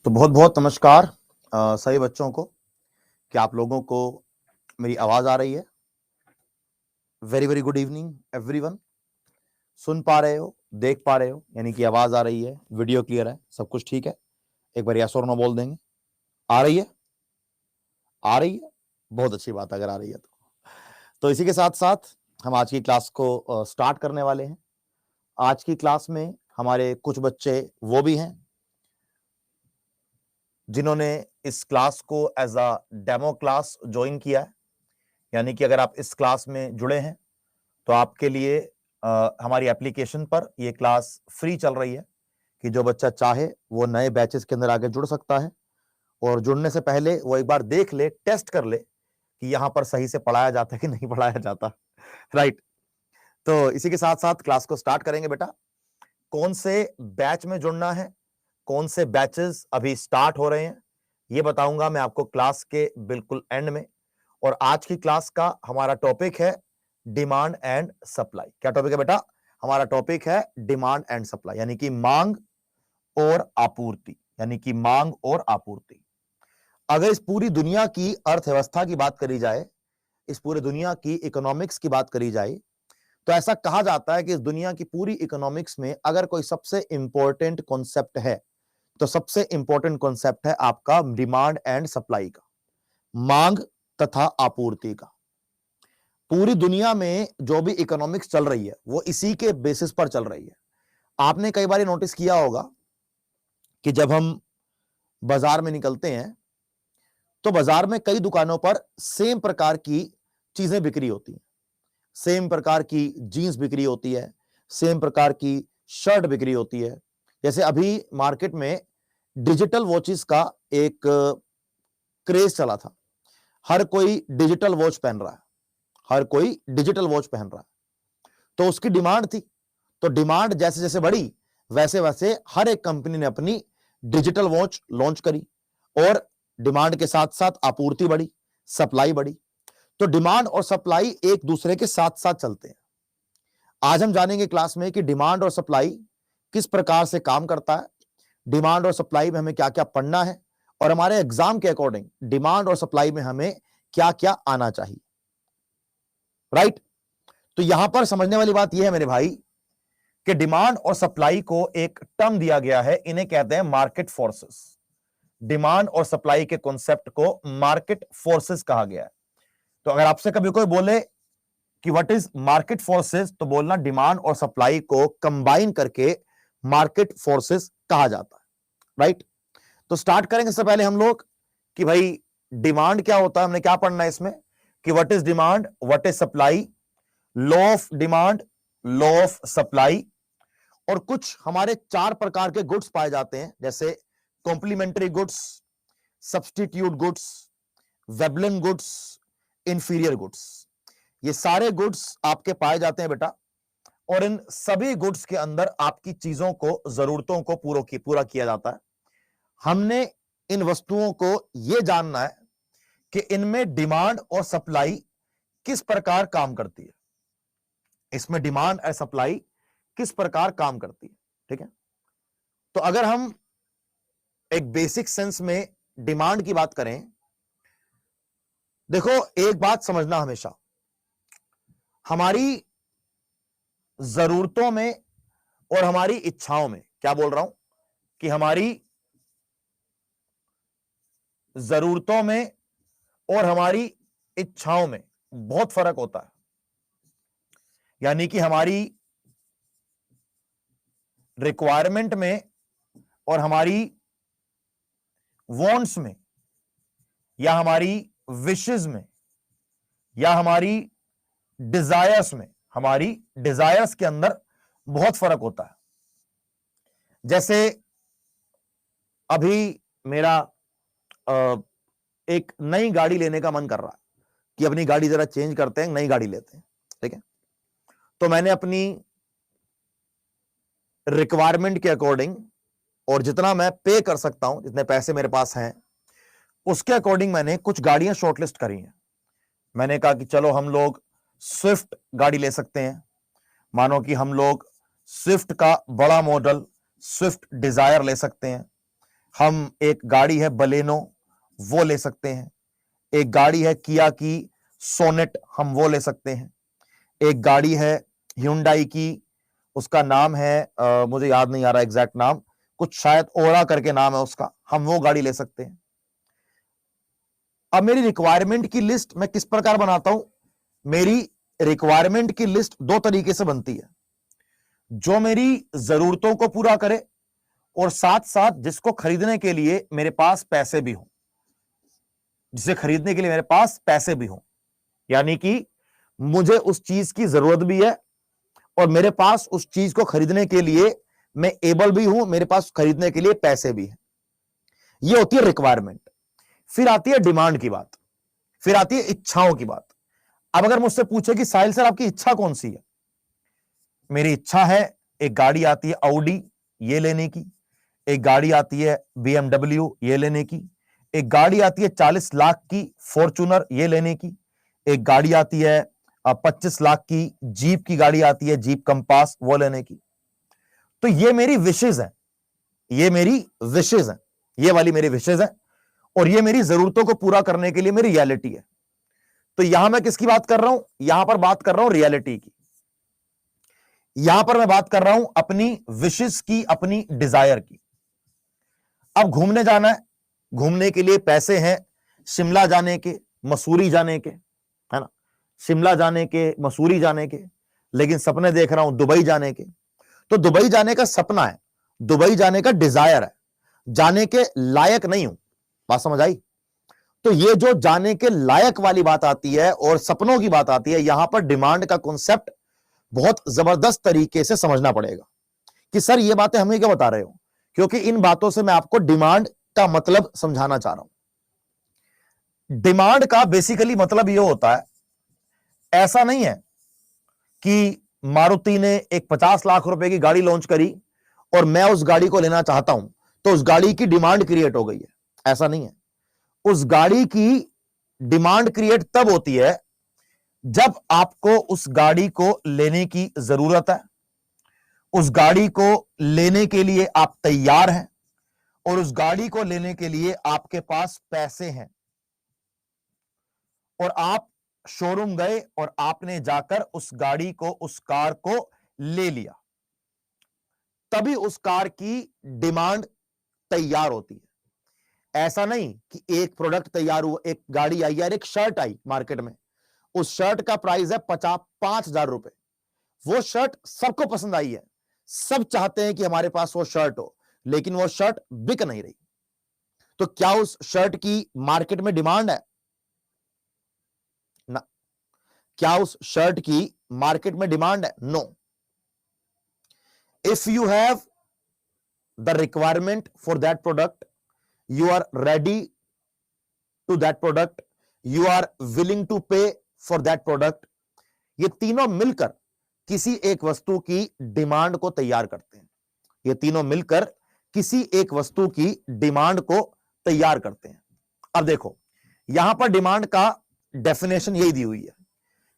तो बहुत बहुत नमस्कार सभी बच्चों को। क्या आप लोगों को मेरी आवाज आ रही है? Very very good evening everyone. सुन पा रहे हो, देख पा रहे हो, यानी कि आवाज आ रही है, वीडियो क्लियर है, सब कुछ ठीक है? एक बार यस और नो बोल देंगे। आ रही है? आ रही है, बहुत अच्छी बात अगर आ रही है तो इसी के साथ साथ हम आज की क्लास को स्टार्ट करने वाले हैं। आज की क्लास में हमारे कुछ बच्चे वो भी हैं जिन्होंने इस क्लास को as a demo class join किया है, यानी कि अगर आप इस क्लास में जुड़े हैं तो आपके लिए हमारी एप्लीकेशन पर यह क्लास फ्री चल रही है कि जो बच्चा चाहे वो नए बैचेस के अंदर आके जुड़ सकता है और जुड़ने से पहले वो एक बार देख ले, टेस्ट कर ले कि यहां पर सही से पढ़ाया जाता है कि नहीं पढ़ाया जाता। राइट। तो इसी के साथ साथ क्लास को स्टार्ट करेंगे। बेटा, कौन से बैच में जुड़ना है, कौन से बैचेस अभी स्टार्ट हो रहे हैं, ये बताऊंगा मैं आपको क्लास के बिल्कुल एंड में। और आज की क्लास का हमारा टॉपिक है डिमांड एंड सप्लाई। क्या टॉपिक है बेटा? हमारा टॉपिक है डिमांड एंड सप्लाई, यानी कि मांग और आपूर्ति, यानी कि मांग और आपूर्ति। अगर इस पूरी दुनिया की अर्थव्यवस्था की बात करी जाए, इस पूरी दुनिया की इकोनॉमिक्स की बात करी जाए, तो ऐसा कहा जाता है कि इस दुनिया की पूरी इकोनॉमिक्स में अगर कोई सबसे इंपॉर्टेंट कॉन्सेप्ट है तो सबसे इंपॉर्टेंट कॉन्सेप्ट है आपका डिमांड एंड सप्लाई का, मांग तथा आपूर्ति का। पूरी दुनिया में जो भी इकोनॉमिक्स चल रही है वो इसी के बेसिस पर चल रही है। आपने कई बार नोटिस किया होगा कि जब हम बाजार में निकलते हैं तो बाजार में कई दुकानों पर सेम प्रकार की चीजें बिक्री होती हैं, सेम प्रकार की जीन्स बिक्री होती है, सेम प्रकार की शर्ट बिक्री होती है। जैसे अभी मार्केट में डिजिटल वॉचेस का एक क्रेज चला था, हर कोई डिजिटल वॉच पहन रहा है, हर कोई डिजिटल वॉच पहन रहा है, तो उसकी डिमांड थी। तो डिमांड जैसे जैसे बढ़ी वैसे वैसे हर एक कंपनी ने अपनी डिजिटल वॉच लॉन्च करी और डिमांड के साथ साथ आपूर्ति बढ़ी, सप्लाई बढ़ी। तो डिमांड और सप्लाई एक दूसरे के साथ साथ चलते हैं। आज हम जानेंगे क्लास में कि डिमांड और सप्लाई किस प्रकार से काम करता है, डिमांड और सप्लाई में हमें क्या क्या पढ़ना है और हमारे एग्जाम के अकॉर्डिंग डिमांड और सप्लाई में हमें क्या क्या आना चाहिए। राइट। तो यहां पर समझने वाली बात यह है मेरे भाई कि डिमांड और सप्लाई को एक टर्म दिया गया है, इन्हें कहते हैं मार्केट फोर्सेस। डिमांड और सप्लाई के कॉन्सेप्ट को मार्केट फोर्सेस कहा गया है। तो अगर आपसे कभी कोई बोले कि व्हाट इज मार्केट फोर्सेस, तो बोलना डिमांड और सप्लाई को कंबाइन करके मार्केट फोर्सेस कहा जाता है। राइट। तो स्टार्ट करेंगे सबसे पहले हम लोग कि भाई डिमांड क्या होता है, हमने क्या पढ़ना है इसमें कि what is demand, what is supply, law of demand, law of supply. और कुछ हमारे 4 प्रकार के गुड्स पाए जाते हैं, जैसे complementary goods, substitute goods, Veblen goods, inferior goods. ये सारे गुड्स आपके पाए जाते हैं बेटा, और इन सभी गुड्स के अंदर आपकी चीजों को, जरूरतों को पूरा किया जाता है। हमने इन वस्तुओं को यह जानना है कि इनमें डिमांड और सप्लाई किस प्रकार काम करती है, इसमें डिमांड और सप्लाई किस प्रकार काम करती है। ठीक है। तो अगर हम एक बेसिक सेंस में डिमांड की बात करें, देखो एक बात समझना हमेशा, हमारी जरूरतों में और हमारी इच्छाओं में, क्या बोल रहा हूं कि हमारी जरूरतों में और हमारी इच्छाओं में बहुत फर्क होता है। यानी कि हमारी रिक्वायरमेंट में और हमारी वांट्स में, या हमारी विशेस में, या हमारी डिजायर्स में, हमारी डिजायर्स के अंदर बहुत फर्क होता है। जैसे अभी मेरा एक नई गाड़ी लेने का मन कर रहा है कि अपनी गाड़ी जरा चेंज करते हैं, नई गाड़ी लेते हैं। ठीक है। तो मैंने अपनी रिक्वायरमेंट के अकॉर्डिंग और जितना मैं पे कर सकता हूं, जितने पैसे मेरे पास हैं, उसके अकॉर्डिंग मैंने कुछ गाड़ियां शॉर्टलिस्ट करी हैं। मैंने कहा कि चलो हम लोग स्विफ्ट गाड़ी ले सकते हैं, मानो कि हम लोग स्विफ्ट का बड़ा मॉडल स्विफ्ट डिजायर ले सकते हैं, हम एक गाड़ी है बलेनो, वो ले सकते हैं। एक गाड़ी है किया की सोनेट, हम वो ले सकते हैं। एक गाड़ी है ह्यूंडई की, उसका नाम है मुझे याद नहीं आ रहा एग्जैक्ट नाम, कुछ शायद ओरा करके नाम है उसका, हम वो गाड़ी ले सकते हैं। अब मेरी रिक्वायरमेंट की लिस्ट मैं किस प्रकार बनाता हूं? मेरी रिक्वायरमेंट की लिस्ट दो तरीके से बनती है, जो मेरी जरूरतों को पूरा करे और साथ साथ जिसको खरीदने के लिए मेरे पास पैसे भी हो, जिसे खरीदने के लिए मेरे पास पैसे भी हो, यानी कि मुझे उस चीज की जरूरत भी है और मेरे पास उस चीज को खरीदने के लिए मैं एबल भी हूं, मेरे पास खरीदने के लिए पैसे भी हैं। ये होती है रिक्वायरमेंट। फिर आती है डिमांड की बात, फिर आती है इच्छाओं की बात। अब अगर मुझसे पूछे कि साहिल सर आपकी इच्छा कौन सी है? मेरी इच्छा है, एक गाड़ी आती है ऑडी, ये लेने की। एक गाड़ी आती है BMW, ये लेने की। एक गाड़ी आती है 40 लाख की फॉर्च्यूनर, ये लेने की। एक गाड़ी आती है 25 लाख की जीप की गाड़ी आती है, जीप कंपास, वो लेने की। तो ये मेरी विशेष है, ये मेरी विशेष है, ये वाली मेरी विशेष है, और ये मेरी जरूरतों को पूरा करने के लिए मेरी रियलिटी है। तो यहां मैं किसकी बात कर रहा हूं? यहां पर बात कर रहा हूं रियलिटी की। यहां पर मैं बात कर रहा हूं अपनी विशेष की, अपनी डिजायर की। अब घूमने जाना है, घूमने के लिए पैसे हैं, शिमला जाने के, मसूरी जाने के, है ना, शिमला जाने के, मसूरी जाने के, लेकिन सपने देख रहा हूं दुबई जाने के। तो दुबई जाने का सपना है, दुबई जाने का डिजायर है, जाने के लायक नहीं हूं। बात समझ आई? तो ये जो जाने के लायक वाली बात आती है और सपनों की बात आती है, यहां पर डिमांड का कॉन्सेप्ट बहुत जबरदस्त तरीके से समझना पड़ेगा कि सर ये बातें हमें क्या बता रहे हो, क्योंकि इन बातों से मैं आपको डिमांड का मतलब समझाना चाह रहा हूं। डिमांड का बेसिकली मतलब यह होता है, ऐसा नहीं है कि मारुति ने एक 50 लाख रुपए की गाड़ी लॉन्च करी और मैं उस गाड़ी को लेना चाहता हूं तो उस गाड़ी की डिमांड क्रिएट हो गई है। ऐसा नहीं है। उस गाड़ी की डिमांड क्रिएट तब होती है जब आपको उस गाड़ी को लेने की जरूरत है, उस गाड़ी को लेने के लिए आप तैयार हैं और उस गाड़ी को लेने के लिए आपके पास पैसे हैं और आप शोरूम गए और आपने जाकर उस गाड़ी को, उस कार को ले लिया, तभी उस कार की डिमांड तैयार होती है। ऐसा नहीं कि एक प्रोडक्ट तैयार हुआ, एक गाड़ी आई यार, एक शर्ट आई मार्केट में, उस शर्ट का प्राइस है 5,000 रुपए, वो शर्ट सबको पसंद आई है, सब चाहते हैं कि हमारे पास वो शर्ट हो, लेकिन वो शर्ट बिक नहीं रही। तो क्या उस शर्ट की मार्केट में डिमांड है? ना। क्या उस शर्ट की मार्केट में डिमांड है? No. If you have the requirement for that product, you are ready to that product, you are willing to pay for that product, ये तीनों मिलकर किसी एक वस्तु की डिमांड को तैयार करते हैं। ये तीनों मिलकर किसी एक वस्तु की डिमांड को तैयार करते हैं। अब देखो, यहां पर डिमांड का डेफिनेशन यही दी हुई है,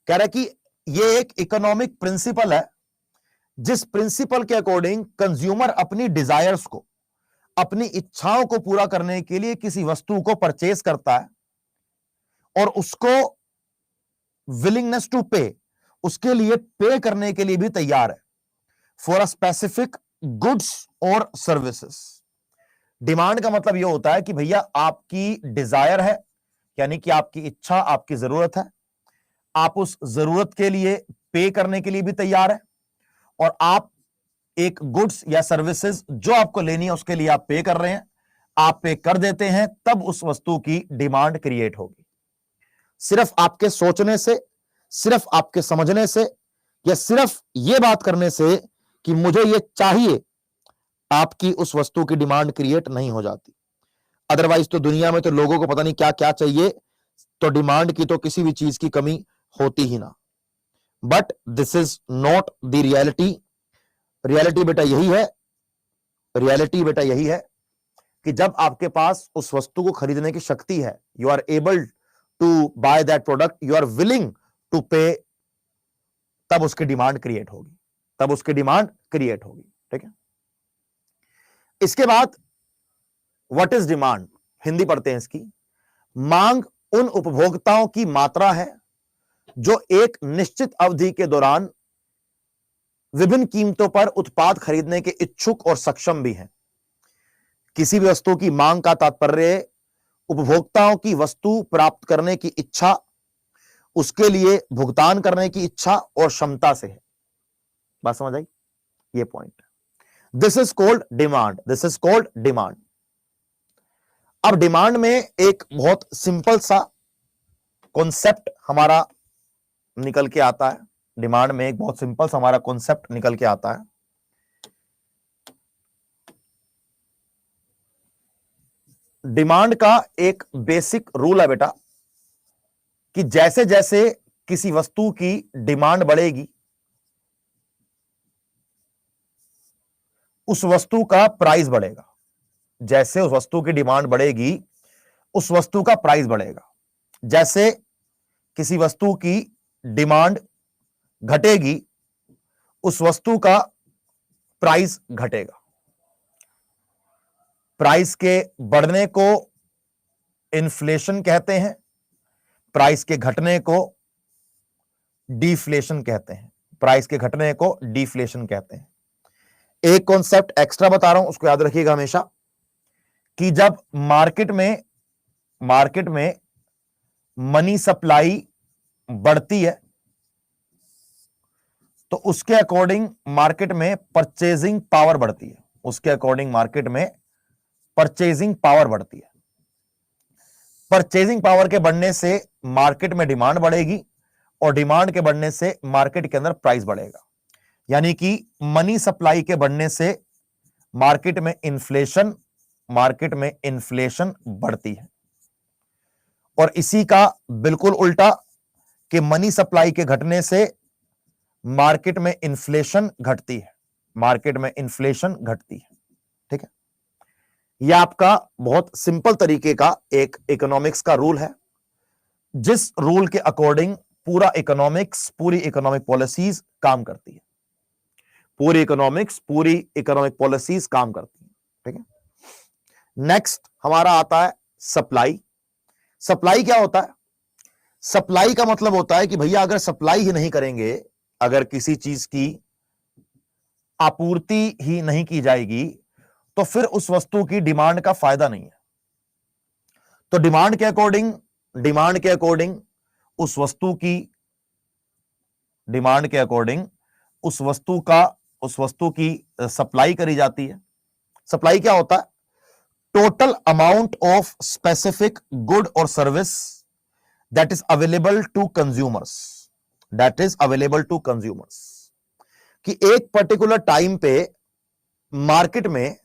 कह रहा है कि ये एक इकोनॉमिक प्रिंसिपल है, जिस प्रिंसिपल के अकॉर्डिंग कंज्यूमर अपनी डिजायर्स को, अपनी इच्छाओं को पूरा करने के लिए किसी वस्तु को परचेज करता है और उसको विलिंगनेस टू पे, उसके लिए पे करने के लिए भी तैयार है फॉर अ स्पेसिफिक गुड्स और सर्विसेज। डिमांड का मतलब यह होता है कि भैया आपकी डिजायर है, यानी कि आपकी इच्छा, आपकी जरूरत है, आप उस जरूरत के लिए पे करने के लिए भी तैयार है और आप एक गुड्स या सर्विसेज जो आपको लेनी है उसके लिए आप पे कर रहे हैं, आप पे कर देते हैं, तब उस वस्तु की डिमांड क्रिएट होगी। सिर्फ आपके सोचने से, सिर्फ आपके समझने से, या सिर्फ यह बात करने से कि मुझे यह चाहिए, आपकी उस वस्तु की डिमांड क्रिएट नहीं हो जाती। अदरवाइज तो दुनिया में तो लोगों को पता नहीं क्या क्या चाहिए, तो डिमांड की तो किसी भी चीज की कमी होती ही ना। But this is not the reality. Reality बेटा यही है, रियलिटी बेटा यही है कि जब आपके पास उस वस्तु को खरीदने की शक्ति है, you are able to buy that product, you are willing to pay, तब उसकी डिमांड क्रिएट होगी, तब उसकी डिमांड क्रिएट होगी। ठीक है। इसके बाद व्हाट इज डिमांड? हिंदी पढ़ते हैं इसकी। मांग उन उपभोक्ताओं की मात्रा है जो एक निश्चित अवधि के दौरान विभिन्न कीमतों पर उत्पाद खरीदने के इच्छुक और सक्षम भी हैं। किसी भी वस्तु की मांग का तात्पर्य उपभोक्ताओं की वस्तु प्राप्त करने की इच्छा, उसके लिए भुगतान करने की इच्छा और क्षमता से है। बात समझ आई? ये point. This is called demand. This is called demand. अब डिमांड में एक बहुत सिंपल सा कॉन्सेप्ट हमारा निकल के आता है। डिमांड में एक बहुत सिंपल सा हमारा कॉन्सेप्ट निकल के आता है। डिमांड का एक बेसिक रूल है बेटा कि जैसे जैसे किसी वस्तु की डिमांड बढ़ेगी, उस वस्तु का प्राइस बढ़ेगा। जैसे उस वस्तु की डिमांड बढ़ेगी, उस वस्तु का प्राइस बढ़ेगा। जैसे किसी वस्तु की डिमांड घटेगी, उस वस्तु का प्राइस घटेगा। प्राइस के बढ़ने को इन्फ्लेशन कहते हैं, प्राइस के घटने को डिफ्लेशन कहते हैं। प्राइस के घटने को डिफ्लेशन कहते हैं। एक कॉन्सेप्ट एक्स्ट्रा बता रहा हूं, उसको याद रखिएगा हमेशा कि जब मार्केट में मनी सप्लाई बढ़ती है तो उसके अकॉर्डिंग मार्केट में परचेजिंग पावर बढ़ती है। उसके अकॉर्डिंग मार्केट में परचेजिंग पावर बढ़ती है। परचेजिंग पावर के बढ़ने से मार्केट में डिमांड बढ़ेगी और डिमांड के बढ़ने से मार्केट के अंदर प्राइस बढ़ेगा। यानी कि मनी सप्लाई के बढ़ने से मार्केट में इन्फ्लेशन बढ़ती है। और इसी का बिल्कुल उल्टा कि मनी सप्लाई के घटने से मार्केट में इन्फ्लेशन घटती है। मार्केट में इन्फ्लेशन घटती है। ठीक है, यह आपका बहुत सिंपल तरीके का एक इकोनॉमिक्स का रूल है, जिस रूल के अकॉर्डिंग पूरी इकोनॉमिक पॉलिसीज काम करती है। पूरी इकोनॉमिक पॉलिसीज काम करती है। ठीक है, नेक्स्ट हमारा आता है सप्लाई। सप्लाई क्या होता है? सप्लाई का मतलब होता है कि भैया अगर सप्लाई ही नहीं करेंगे, अगर किसी चीज की आपूर्ति ही नहीं की जाएगी तो फिर उस वस्तु की डिमांड का फायदा नहीं है। तो डिमांड के अकॉर्डिंग उस वस्तु की सप्लाई करी जाती है। सप्लाई क्या होता है? Total amount of specific good और service that is available to consumers, कि एक पर्टिकुलर टाइम पे मार्केट में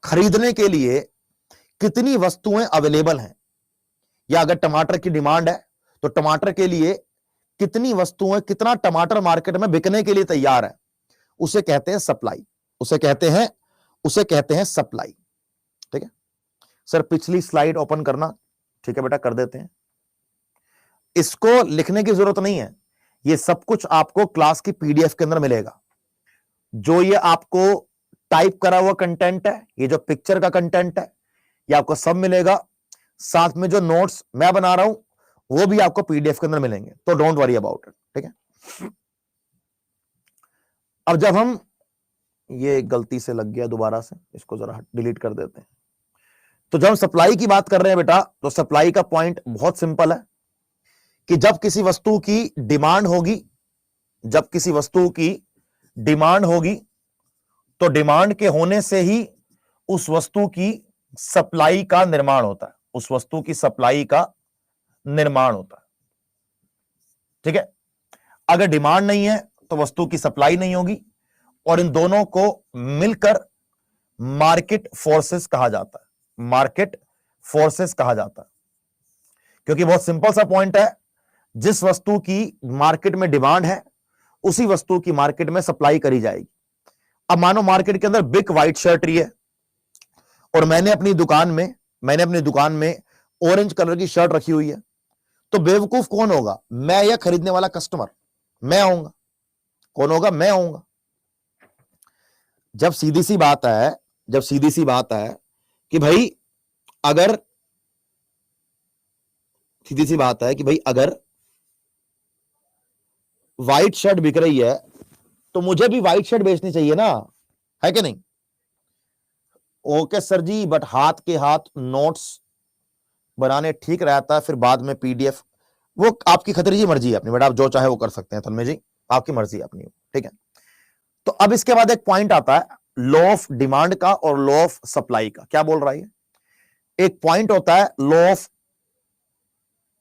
खरीदने के लिए कितनी वस्तुएं अवेलेबल हैं, या अगर टमाटर की डिमांड है तो टमाटर के लिए कितनी वस्तुएं, कितना टमाटर मार्केट में बिकने के लिए तैयार है, उसे कहते हैं सप्लाई। उसे कहते हैं सप्लाई। ठीक है सर, पिछली स्लाइड ओपन करना। ठीक है बेटा, कर देते हैं। इसको लिखने की जरूरत नहीं है, ये सब कुछ आपको क्लास की पीडीएफ के अंदर मिलेगा। जो ये आपको टाइप करा हुआ कंटेंट है, ये जो पिक्चर का कंटेंट है, ये आपको सब मिलेगा। साथ में जो नोट्स मैं बना रहा हूं वो भी आपको पीडीएफ के अंदर मिलेंगे, तो डोंट वरी अबाउट इट। ठीक है, अब जब हम, ये गलती से लग गया दोबारा से, इसको जरा डिलीट कर देते हैं। तो जब हम सप्लाई की बात कर रहे हैं बेटा, तो सप्लाई का पॉइंट बहुत सिंपल है कि जब किसी वस्तु की डिमांड होगी तो डिमांड के होने से ही उस वस्तु की सप्लाई का निर्माण होता है। ठीक है, अगर डिमांड नहीं है तो वस्तु की सप्लाई नहीं होगी, और इन दोनों को मिलकर मार्केट फोर्सेस कहा जाता है। क्योंकि बहुत सिंपल सा पॉइंट है, जिस वस्तु की मार्केट में डिमांड है उसी वस्तु की मार्केट में सप्लाई करी जाएगी। अब मानो मार्केट के अंदर बिग व्हाइट शर्ट रही है और मैंने अपनी दुकान में ऑरेंज कलर की शर्ट रखी हुई है, तो बेवकूफ कौन होगा? मैं या खरीदने वाला कस्टमर? मैं आऊंगा। कौन होगा? मैं आऊंगा। जब सीधी सी बात है कि भाई अगर सीधी सी बात है कि भाई अगर व्हाइट शर्ट बिक रही है तो मुझे भी व्हाइट शर्ट बेचनी चाहिए ना, है कि नहीं? ओके सर जी, बट हाथ के हाथ नोट्स बनाने ठीक रहता है, फिर बाद में पीडीएफ, वो आपकी खतरीजी मर्जी है अपनी, बट आप जो चाहे वो कर सकते हैं तन्मय जी, आपकी मर्जी है अपनी, ठीक है। तो अब इसके बाद एक पॉइंट आता है लॉ ऑफ डिमांड का और लॉ ऑफ सप्लाई का। क्या बोल रहा है? एक पॉइंट होता है लॉ ऑफ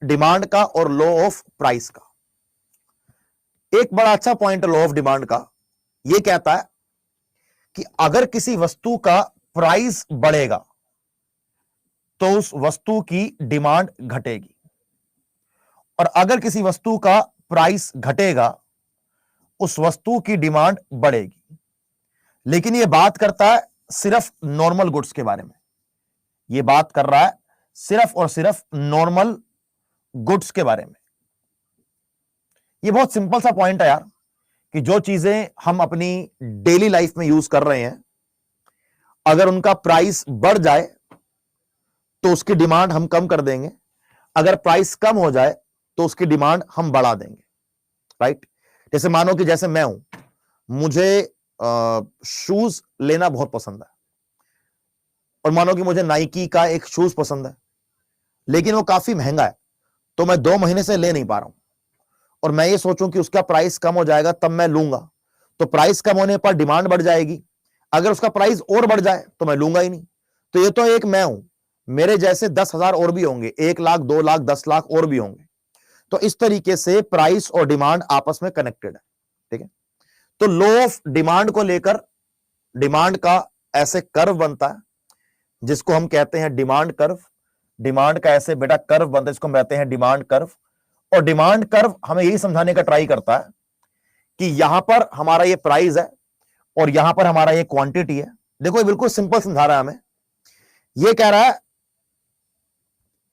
डिमांड का और लॉ ऑफ प्राइस का। एक बड़ा अच्छा पॉइंट लॉ ऑफ डिमांड का यह कहता है कि अगर किसी वस्तु का प्राइस बढ़ेगा तो उस वस्तु की डिमांड घटेगी, और अगर किसी वस्तु का प्राइस घटेगा उस वस्तु की डिमांड बढ़ेगी। लेकिन यह बात करता है सिर्फ नॉर्मल गुड्स के बारे में, यह बात कर रहा है सिर्फ और सिर्फ नॉर्मल गुड्स के बारे में। यह बहुत सिंपल सा पॉइंट है यार, कि जो चीजें हम अपनी डेली लाइफ में यूज कर रहे हैं, अगर उनका प्राइस बढ़ जाए तो उसकी डिमांड हम कम कर देंगे, अगर प्राइस कम हो जाए तो उसकी डिमांड हम बढ़ा देंगे, राइट? जैसे मानो कि जैसे मैं हूं, मुझे शूज लेना बहुत पसंद है, और मानो कि मुझे नाइकी का एक शूज पसंद है, लेकिन वो काफी महंगा है, तो मैं 2 महीने से ले नहीं पा रहा हूं, और मैं ये सोचूं कि उसका प्राइस कम हो जाएगा तब मैं लूंगा, तो प्राइस कम होने पर डिमांड बढ़ जाएगी, अगर उसका प्राइस और बढ़ जाए तो मैं लूंगा ही नहीं। तो ये तो एक मैं हूं, मेरे जैसे 10,000 और भी होंगे, 1 लाख, 2 लाख, 10 लाख और भी होंगे। तो इस तरीके से प्राइस और डिमांड आपस में कनेक्टेड है, ठीक है। तो लॉ ऑफ डिमांड को लेकर डिमांड का ऐसे कर्व बनता है जिसको हम कहते हैं डिमांड कर्व। डिमांड का ऐसे बेटा कर्व बनता है, इसको हम कहते हैं डिमांड कर्व। और डिमांड कर्व हमें यही समझाने का ट्राई करता है कि यहां पर हमारा ये प्राइस है और यहां पर हमारा ये क्वांटिटी है। देखो ये बिल्कुल सिंपल समझा रहा है हमें। ये कह रहा है,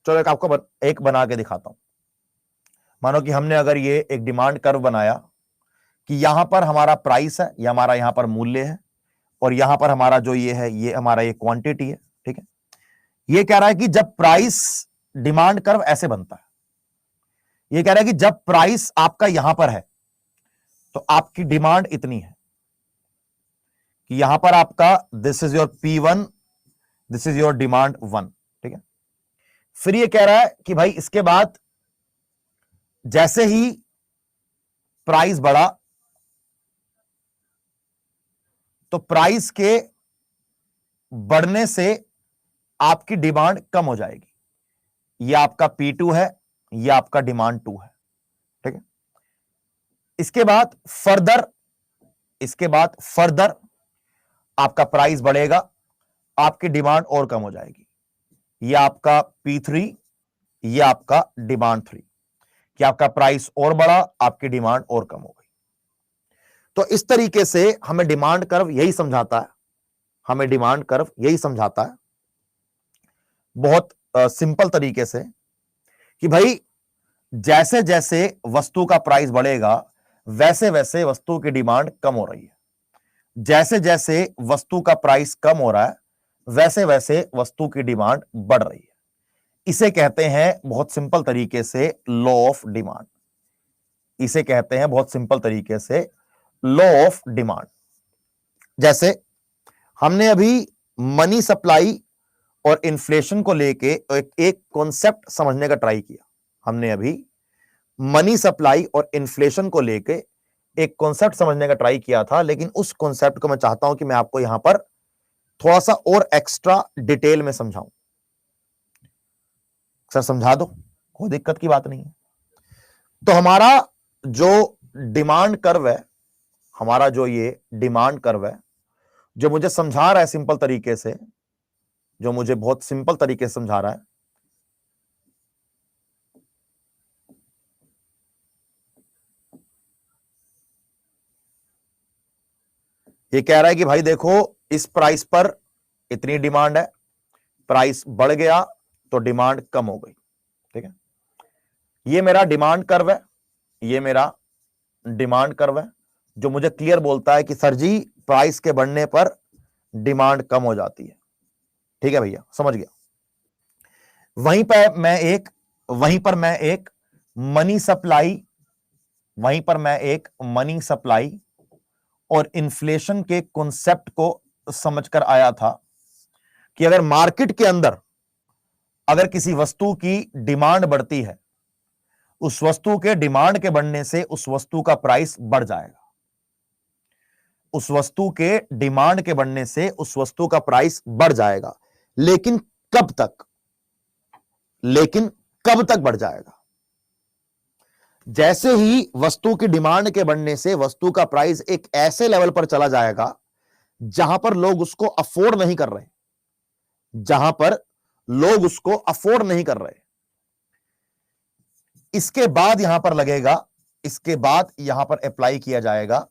चलो एक आपको एक बना के दिखाता हूं। मानो कि हमने अगर ये एक डिमांड कर्व बनाया कि यहां पर हमारा प्राइस है, या हमारा यहां पर मूल्य है, और यहां पर हमारा जो ये है ये हमारा ये क्वांटिटी है, ठीक है। ये कह रहा है कि जब प्राइस, डिमांड कर्व ऐसे बनता है, ये कह रहा है कि जब प्राइस आपका यहां पर है तो आपकी डिमांड इतनी है कि यहां पर आपका this is your P1, this is your demand 1, ठीक है। फिर ये कह रहा है कि भाई इसके बाद जैसे ही प्राइस बढ़ा तो प्राइस के बढ़ने से आपकी डिमांड कम हो जाएगी। यह आपका P2 है, यह आपका डिमांड 2 है, ठीक है। इसके बाद फर्दर आपका प्राइस बढ़ेगा, आपकी डिमांड और कम हो जाएगी। यह आपका P3, यह आपका डिमांड 3, कि आपका प्राइस और बढ़ा, आपकी डिमांड और कम हो गई। तो इस तरीके से हमें डिमांड कर्व यही समझाता है, हमें डिमांड कर्व यही समझाता है बहुत सिंपल तरीके से कि भाई जैसे जैसे वस्तु का प्राइस बढ़ेगा वैसे वैसे वस्तु की डिमांड कम हो रही है, जैसे जैसे वस्तु का प्राइस कम हो रहा है वैसे वैसे वस्तु की डिमांड बढ़ रही है। इसे कहते हैं बहुत सिंपल तरीके से लॉ ऑफ डिमांड। इसे कहते हैं बहुत सिंपल तरीके से लॉ ऑफ डिमांड। जैसे हमने अभी मनी सप्लाई और इन्फ्लेशन को लेके एक कॉन्सेप्ट समझने का ट्राई किया। हमने अभी मनी सप्लाई और इन्फ्लेशन को लेके एक कॉन्सेप्ट समझने का ट्राई किया था, लेकिन उस कॉन्सेप्ट को मैं चाहता हूं कि मैं आपको यहां पर थोड़ा सा और एक्स्ट्रा डिटेल में समझाऊं। सर समझा दो, कोई दिक्कत की बात नहीं है। तो हमारा जो डिमांड कर्व है, हमारा जो ये डिमांड कर्व है, जो मुझे समझा रहा है सिंपल तरीके से, जो मुझे बहुत सिंपल तरीके से समझा रहा है, ये कह रहा है कि भाई देखो इस प्राइस पर इतनी डिमांड है, प्राइस बढ़ गया तो डिमांड कम हो गई, ठीक है। ये मेरा डिमांड कर्व है, ये मेरा डिमांड कर्व है, जो मुझे क्लियर बोलता है कि सर जी प्राइस के बढ़ने पर डिमांड कम हो जाती है। ठीक है भैया, समझ गया। वहीं पर मैं एक मनी सप्लाई और इन्फ्लेशन के कॉन्सेप्ट को समझकर आया था कि अगर मार्केट के अंदर अगर किसी वस्तु की डिमांड बढ़ती है, उस वस्तु के डिमांड के बढ़ने से उस वस्तु का प्राइस बढ़ जाएगा। उस वस्तु के डिमांड के बढ़ने से उस वस्तु का प्राइस बढ़ जाएगा, लेकिन कब तक बढ़ जाएगा? जैसे ही वस्तु की डिमांड के बढ़ने से वस्तु का प्राइस एक ऐसे लेवल पर चला जाएगा जहां पर लोग उसको अफोर्ड नहीं कर रहे, इसके बाद यहां पर अप्लाई किया जाएगा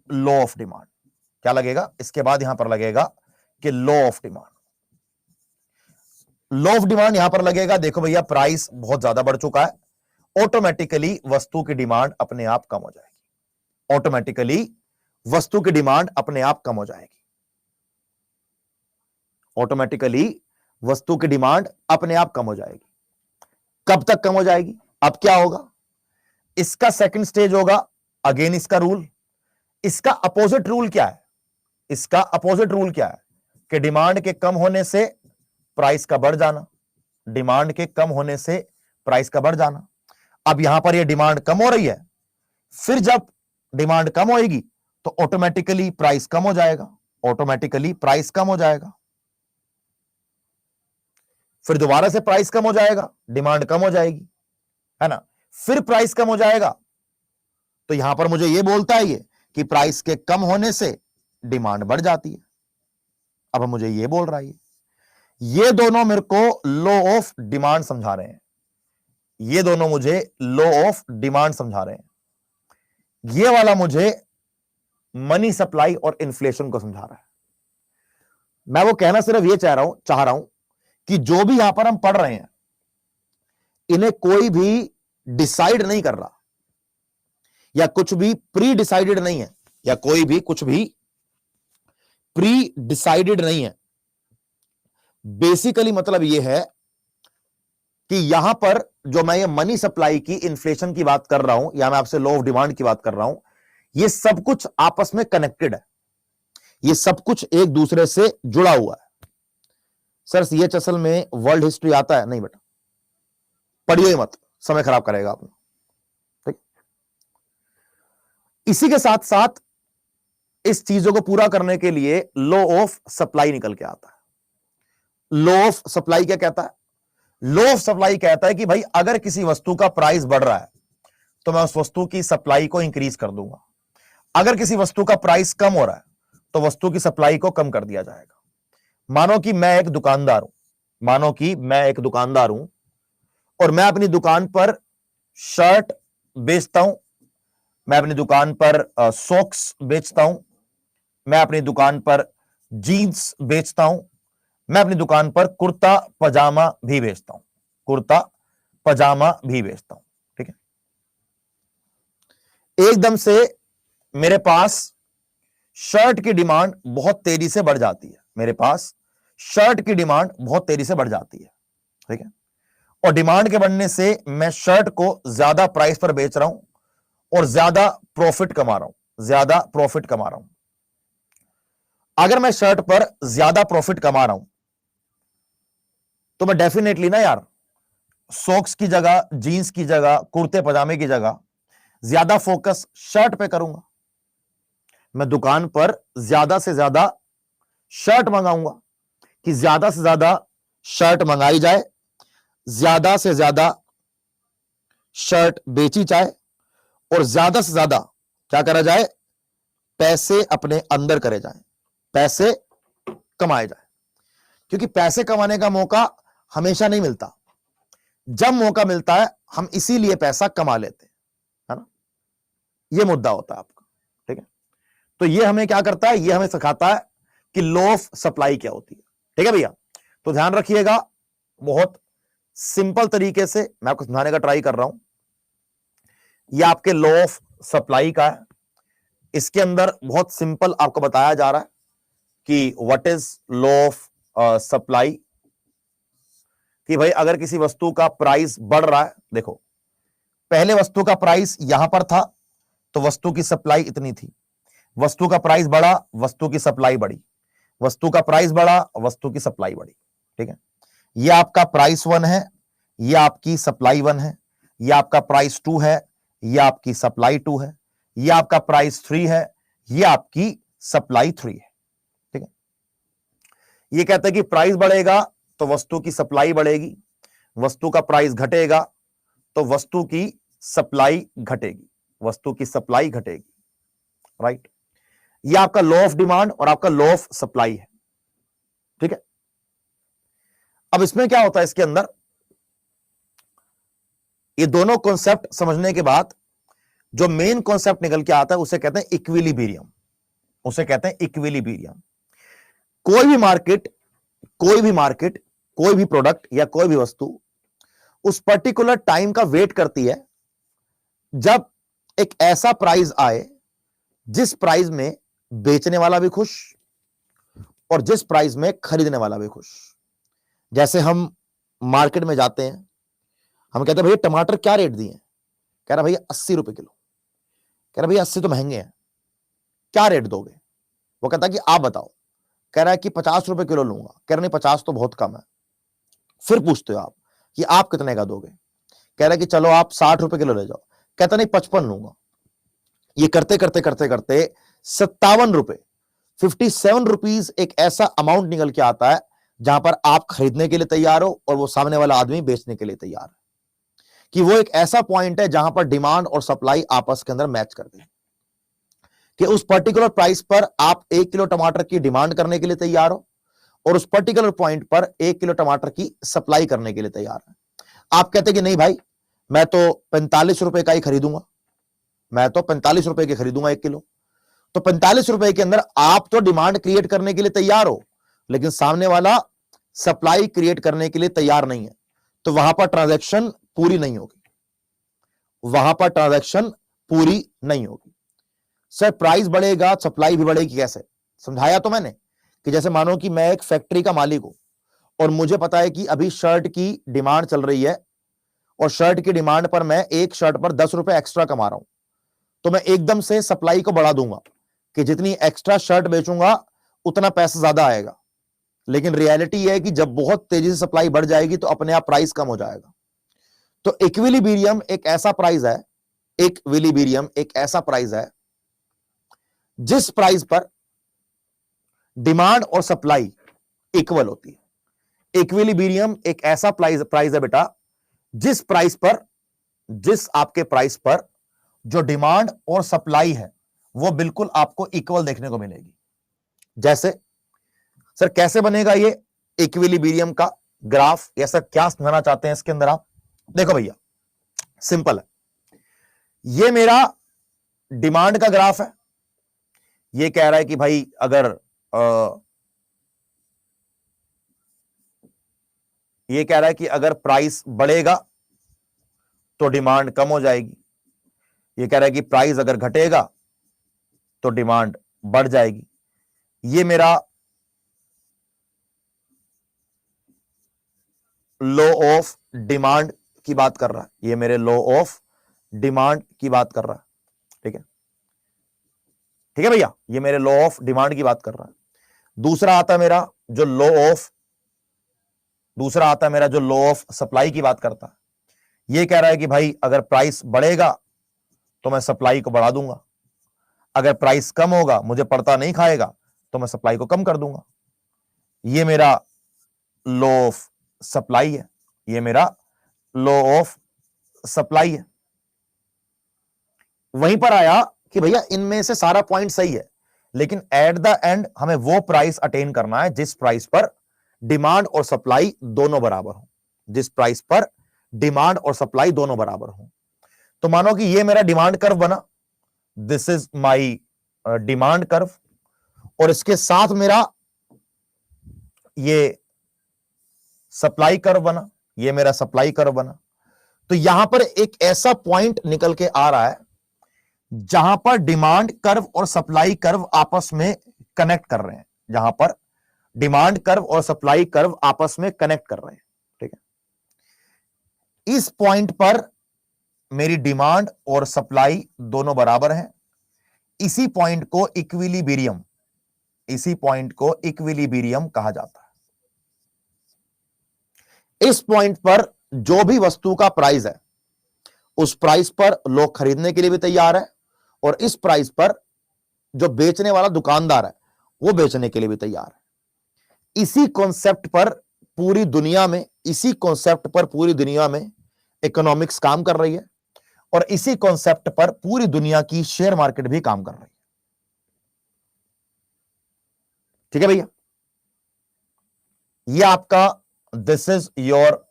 लॉ ऑफ डिमांड। क्या लगेगा? इसके बाद यहां पर लगेगा कि लॉ ऑफ डिमांड यहां पर लगेगा। देखो भैया, प्राइस बहुत ज्यादा बढ़ चुका है, ऑटोमेटिकली वस्तु की डिमांड अपने आप कम हो जाएगी। कब तक कम हो जाएगी? अब क्या होगा? इसका सेकंड स्टेज होगा, अगेन इसका रूल। इसका अपोजिट रूल क्या है? कि डिमांड के कम होने से प्राइस का बढ़ जाना। अब यहां पर यह डिमांड कम हो रही है, फिर जब डिमांड कम होएगी तो ऑटोमेटिकली प्राइस कम हो जाएगा। फिर दोबारा से प्राइस कम हो जाएगा, डिमांड कम हो जाएगी, है ना? फिर प्राइस कम हो जाएगा, तो यहां पर मुझे यह बोलता है ये कि प्राइस के कम होने से डिमांड बढ़ जाती है। अब मुझे यह बोल रहा है, ये दोनों मेरे को लॉ ऑफ डिमांड समझा रहे हैं। ये वाला मुझे मनी सप्लाई और इन्फ्लेशन को समझा रहा है। मैं वो कहना सिर्फ ये चाह रहा हूं कि जो भी यहां पर हम पढ़ रहे हैं, इन्हें कोई भी डिसाइड नहीं कर रहा, या कुछ भी प्री डिसाइडेड नहीं है, बेसिकली मतलब यह है कि यहां पर जो मैं ये मनी सप्लाई की, इन्फ्लेशन की बात कर रहा हूं, या मैं आपसे लॉ ऑफ डिमांड की बात कर रहा हूं, ये सब कुछ आपस में कनेक्टेड है, ये सब कुछ एक दूसरे से जुड़ा हुआ है। सर सीएच असल में वर्ल्ड हिस्ट्री आता है? नहीं बेटा, पढ़िए ही मत, समय खराब करेगा आपने। ठीक, इसी के साथ साथ इस चीजों को पूरा करने के लिए लॉ ऑफ सप्लाई निकल के आता है। लॉ ऑफ सप्लाई क्या कहता है? लॉ ऑफ सप्लाई कहता है कि भाई अगर किसी वस्तु का प्राइस बढ़ रहा है तो मैं उस वस्तु की सप्लाई को इंक्रीज कर दूंगा। अगर किसी वस्तु का प्राइस कम हो रहा है तो वस्तु की सप्लाई को कम कर दिया जाएगा। मानो कि मैं एक दुकानदार हूं और मैं अपनी दुकान पर शर्ट बेचता हूं, मैं अपनी दुकान पर सॉक्स बेचता हूं, मैं अपनी दुकान पर जीन्स बेचता हूं, मैं अपनी दुकान पर कुर्ता पजामा भी बेचता हूं। ठीक है, एकदम से मेरे पास शर्ट की डिमांड बहुत तेजी से बढ़ जाती है। ठीक है, और डिमांड के बढ़ने से मैं शर्ट को ज्यादा प्राइस पर बेच रहा हूं और ज्यादा प्रॉफिट कमा रहा हूं। अगर मैं शर्ट पर ज्यादा प्रॉफिट कमा रहा हूं तो मैं डेफिनेटली ना यार, सॉक्स की जगह, जीन्स की जगह, कुर्ते पजामे की जगह ज्यादा फोकस शर्ट पे करूंगा। मैं दुकान पर ज्यादा से ज्यादा शर्ट मंगाऊंगा कि ज्यादा से ज्यादा शर्ट मंगाई जाए, ज्यादा से ज्यादा शर्ट बेची जाए और ज्यादा से ज्यादा क्या करा जाए? पैसे अपने अंदर करे जाए, पैसे कमाए जाए। क्योंकि पैसे कमाने का मौका हमेशा नहीं मिलता, जब मौका मिलता है हम इसीलिए पैसा कमा लेते हैं, है ना? यह मुद्दा होता है आपका। ठीक है, तो यह हमें क्या करता है? यह हमें सिखाता है कि लॉ ऑफ सप्लाई क्या होती है। ठीक है भैया, तो ध्यान रखिएगा, बहुत सिंपल तरीके से मैं आपको समझाने का ट्राई कर रहा हूं। यह आपके लॉ ऑफ सप्लाई का है। इसके अंदर बहुत सिंपल आपको बताया जा रहा है कि what is law of supply, कि भाई अगर किसी वस्तु का प्राइस बढ़ रहा है, देखो पहले वस्तु का प्राइस यहां पर था तो वस्तु की सप्लाई इतनी थी, वस्तु का प्राइस बढ़ा, वस्तु की सप्लाई बढ़ी, वस्तु का प्राइस बढ़ा, वस्तु की सप्लाई बढ़ी। ठीक है, ये आपका प्राइस 1 है, ये आपकी सप्लाई 1 है, ये आपका प्राइस 2 है, ये आपकी सप्लाई 2 है, ये आपका प्राइस 3 है, ये आपकी सप्लाई 3 है। ठीक है, ये कहता है कि प्राइस बढ़ेगा तो वस्तु की सप्लाई बढ़ेगी, वस्तु का प्राइस घटेगा तो वस्तु की सप्लाई घटेगी, वस्तु की सप्लाई घटेगी। राइट, ये आपका लॉ ऑफ डिमांड और आपका लॉ ऑफ सप्लाई है। ठीक है, अब इसमें क्या होता है, इसके अंदर ये दोनों कॉन्सेप्ट समझने के बाद जो मेन कॉन्सेप्ट निकल के आता है उसे कहते हैं इक्विलिब्रियम, उसे कहते हैं इक्विलिब्रियम। कोई भी मार्केट, कोई भी प्रोडक्ट या कोई भी वस्तु उस पर्टिकुलर टाइम का वेट करती है जब एक ऐसा प्राइस आए जिस प्राइस में बेचने वाला भी खुश और जिस प्राइस में खरीदने वाला भी खुश। जैसे हम मार्केट में जाते हैं, हम कहते हैं भैया टमाटर क्या रेट दिए? कह रहा भैया 80 रुपए किलो। कह रहा भैया 80 तो महंगे हैं, क्या रेट दोगे? वो कहता है कि आप बताओ। कह रहा है कि 50 रुपए किलो लूंगा। कह रहा नहीं 50 तो बहुत कम है। फिर पूछते हो आप कि आप कितने का दोगे? कह रहा है कि चलो आप 60 रुपए किलो ले जाओ। कहता नहीं 55 लूंगा। ये करते करते करते करते 57 रुपए, 57 रुपीज एक ऐसा अमाउंट निकल के आता है जहां पर आप खरीदने के लिए तैयार हो और वो सामने वाला आदमी बेचने के लिए तैयार है। कि वो एक ऐसा पॉइंट है जहां पर डिमांड और सप्लाई आपस के अंदर मैच कर गई, कि उस पर्टिकुलर प्राइस पर आप 1 किलो टमाटर की डिमांड करने के लिए तैयार हो और उस पर्टिकुलर पॉइंट पर 1 किलो टमाटर की सप्लाई करने के लिए तैयार है। आप कहते कि नहीं भाई मैं तो 45 रुपए का ही खरीदूंगा, मैं तो 45 रुपए के खरीदूंगा 1 किलो। तो 45 रुपए के अंदर आप तो डिमांड क्रिएट करने के लिए तैयार हो, लेकिन सामने वाला सप्लाई क्रिएट करने के लिए तैयार नहीं है, तो वहां पर ट्रांजैक्शन पूरी नहीं होगी, वहां पर ट्रांजैक्शन पूरी नहीं होगी। सर प्राइस बढ़ेगा सप्लाई भी बढ़ेगी, कैसे? समझाया तो मैंने कि जैसे मानो कि मैं एक फैक्ट्री का मालिक हूं और मुझे पता है कि अभी शर्ट की डिमांड चल रही है और शर्ट की डिमांड पर मैं एक शर्ट पर 10 रुपए एक्स्ट्रा कमा रहा हूं, तो मैं एकदम से सप्लाई को बढ़ा दूंगा कि जितनी एक्स्ट्रा शर्ट बेचूंगा उतना पैसा ज्यादा आएगा। लेकिन रियलिटी यह है कि जब बहुत तेजी से सप्लाई बढ़ जाएगी तो अपने आप प्राइस कम हो जाएगा। तो इक्विलिब्रियम एक ऐसा प्राइस है, इक्विलिब्रियम एक ऐसा प्राइस है जिस प्राइस पर डिमांड और सप्लाई इक्वल होती है। इक्विलिब्रियम एक ऐसा प्राइस है बेटा जिस प्राइस पर, जिस आपके प्राइस पर जो डिमांड और सप्लाई है वो बिल्कुल आपको इक्वल देखने को मिलेगी। जैसे सर कैसे बनेगा ये इक्विलिब्रियम का ग्राफ, या सर क्या समझना चाहते हैं इसके अंदर आप? देखो भैया सिंपल है, ये मेरा डिमांड का ग्राफ है। ये कह रहा है कि भाई अगर ये कह रहा है कि अगर प्राइस बढ़ेगा तो डिमांड कम हो जाएगी। ये कह रहा है कि प्राइस अगर घटेगा तो डिमांड बढ़ जाएगी। ये मेरा लॉ ऑफ डिमांड की बात कर रहा है, ये मेरे लॉ ऑफ डिमांड की बात कर रहा है। ठीक है, ठीक है भैया, ये मेरे लॉ ऑफ डिमांड की बात कर रहा है। दूसरा आता है मेरा जो लॉ ऑफ, दूसरा आता है मेरा जो लॉ ऑफ सप्लाई की बात करता है। ये कह रहा है कि भाई अगर प्राइस बढ़ेगा तो मैं सप्लाई को बढ़ा दूंगा, अगर प्राइस कम होगा मुझे पड़ता नहीं खाएगा तो मैं सप्लाई को कम कर दूंगा। ये मेरा लॉ ऑफ सप्लाई है, ये मेरा लॉ ऑफ सप्लाई है। वहीं पर आया कि भैया इनमें से सारा पॉइंट सही है, लेकिन एट द एंड हमें वो प्राइस अटेन करना है जिस प्राइस पर डिमांड और सप्लाई दोनों बराबर हो, जिस प्राइस पर डिमांड और सप्लाई दोनों बराबर हो। तो मानो कि ये मेरा डिमांड कर्व बना, this is my demand curve, और इसके साथ मेरा ये सप्लाई कर्व बना, ये मेरा सप्लाई कर्व बना। तो यहां पर एक ऐसा पॉइंट निकल के आ रहा है जहां पर डिमांड कर्व और सप्लाई कर्व आपस में कनेक्ट कर रहे हैं, जहां पर डिमांड कर्व और सप्लाई कर्व आपस में कनेक्ट कर रहे हैं, ठीक है। इस पॉइंट पर मेरी डिमांड और सप्लाई दोनों बराबर हैं। इसी पॉइंट को इक्विलिब्रियम, इसी पॉइंट को इक्विलिब्रियम कहा जाता है। इस पॉइंट पर जो भी वस्तु का प्राइस है, उस प्राइस पर लोग खरीदने के लिए भी तैयार है, और इस प्राइस पर जो बेचने वाला दुकानदार है वो बेचने के लिए भी तैयार है। इसी कॉन्सेप्ट पर पूरी दुनिया में, इसी कॉन्सेप्ट पर पूरी दुनिया में इकोनॉमिक्स काम कर रही है, और इसी कॉन्सेप्ट पर पूरी दुनिया की शेयर मार्केट भी काम कर रही है, ठीक है भैया। ये आपका, this is your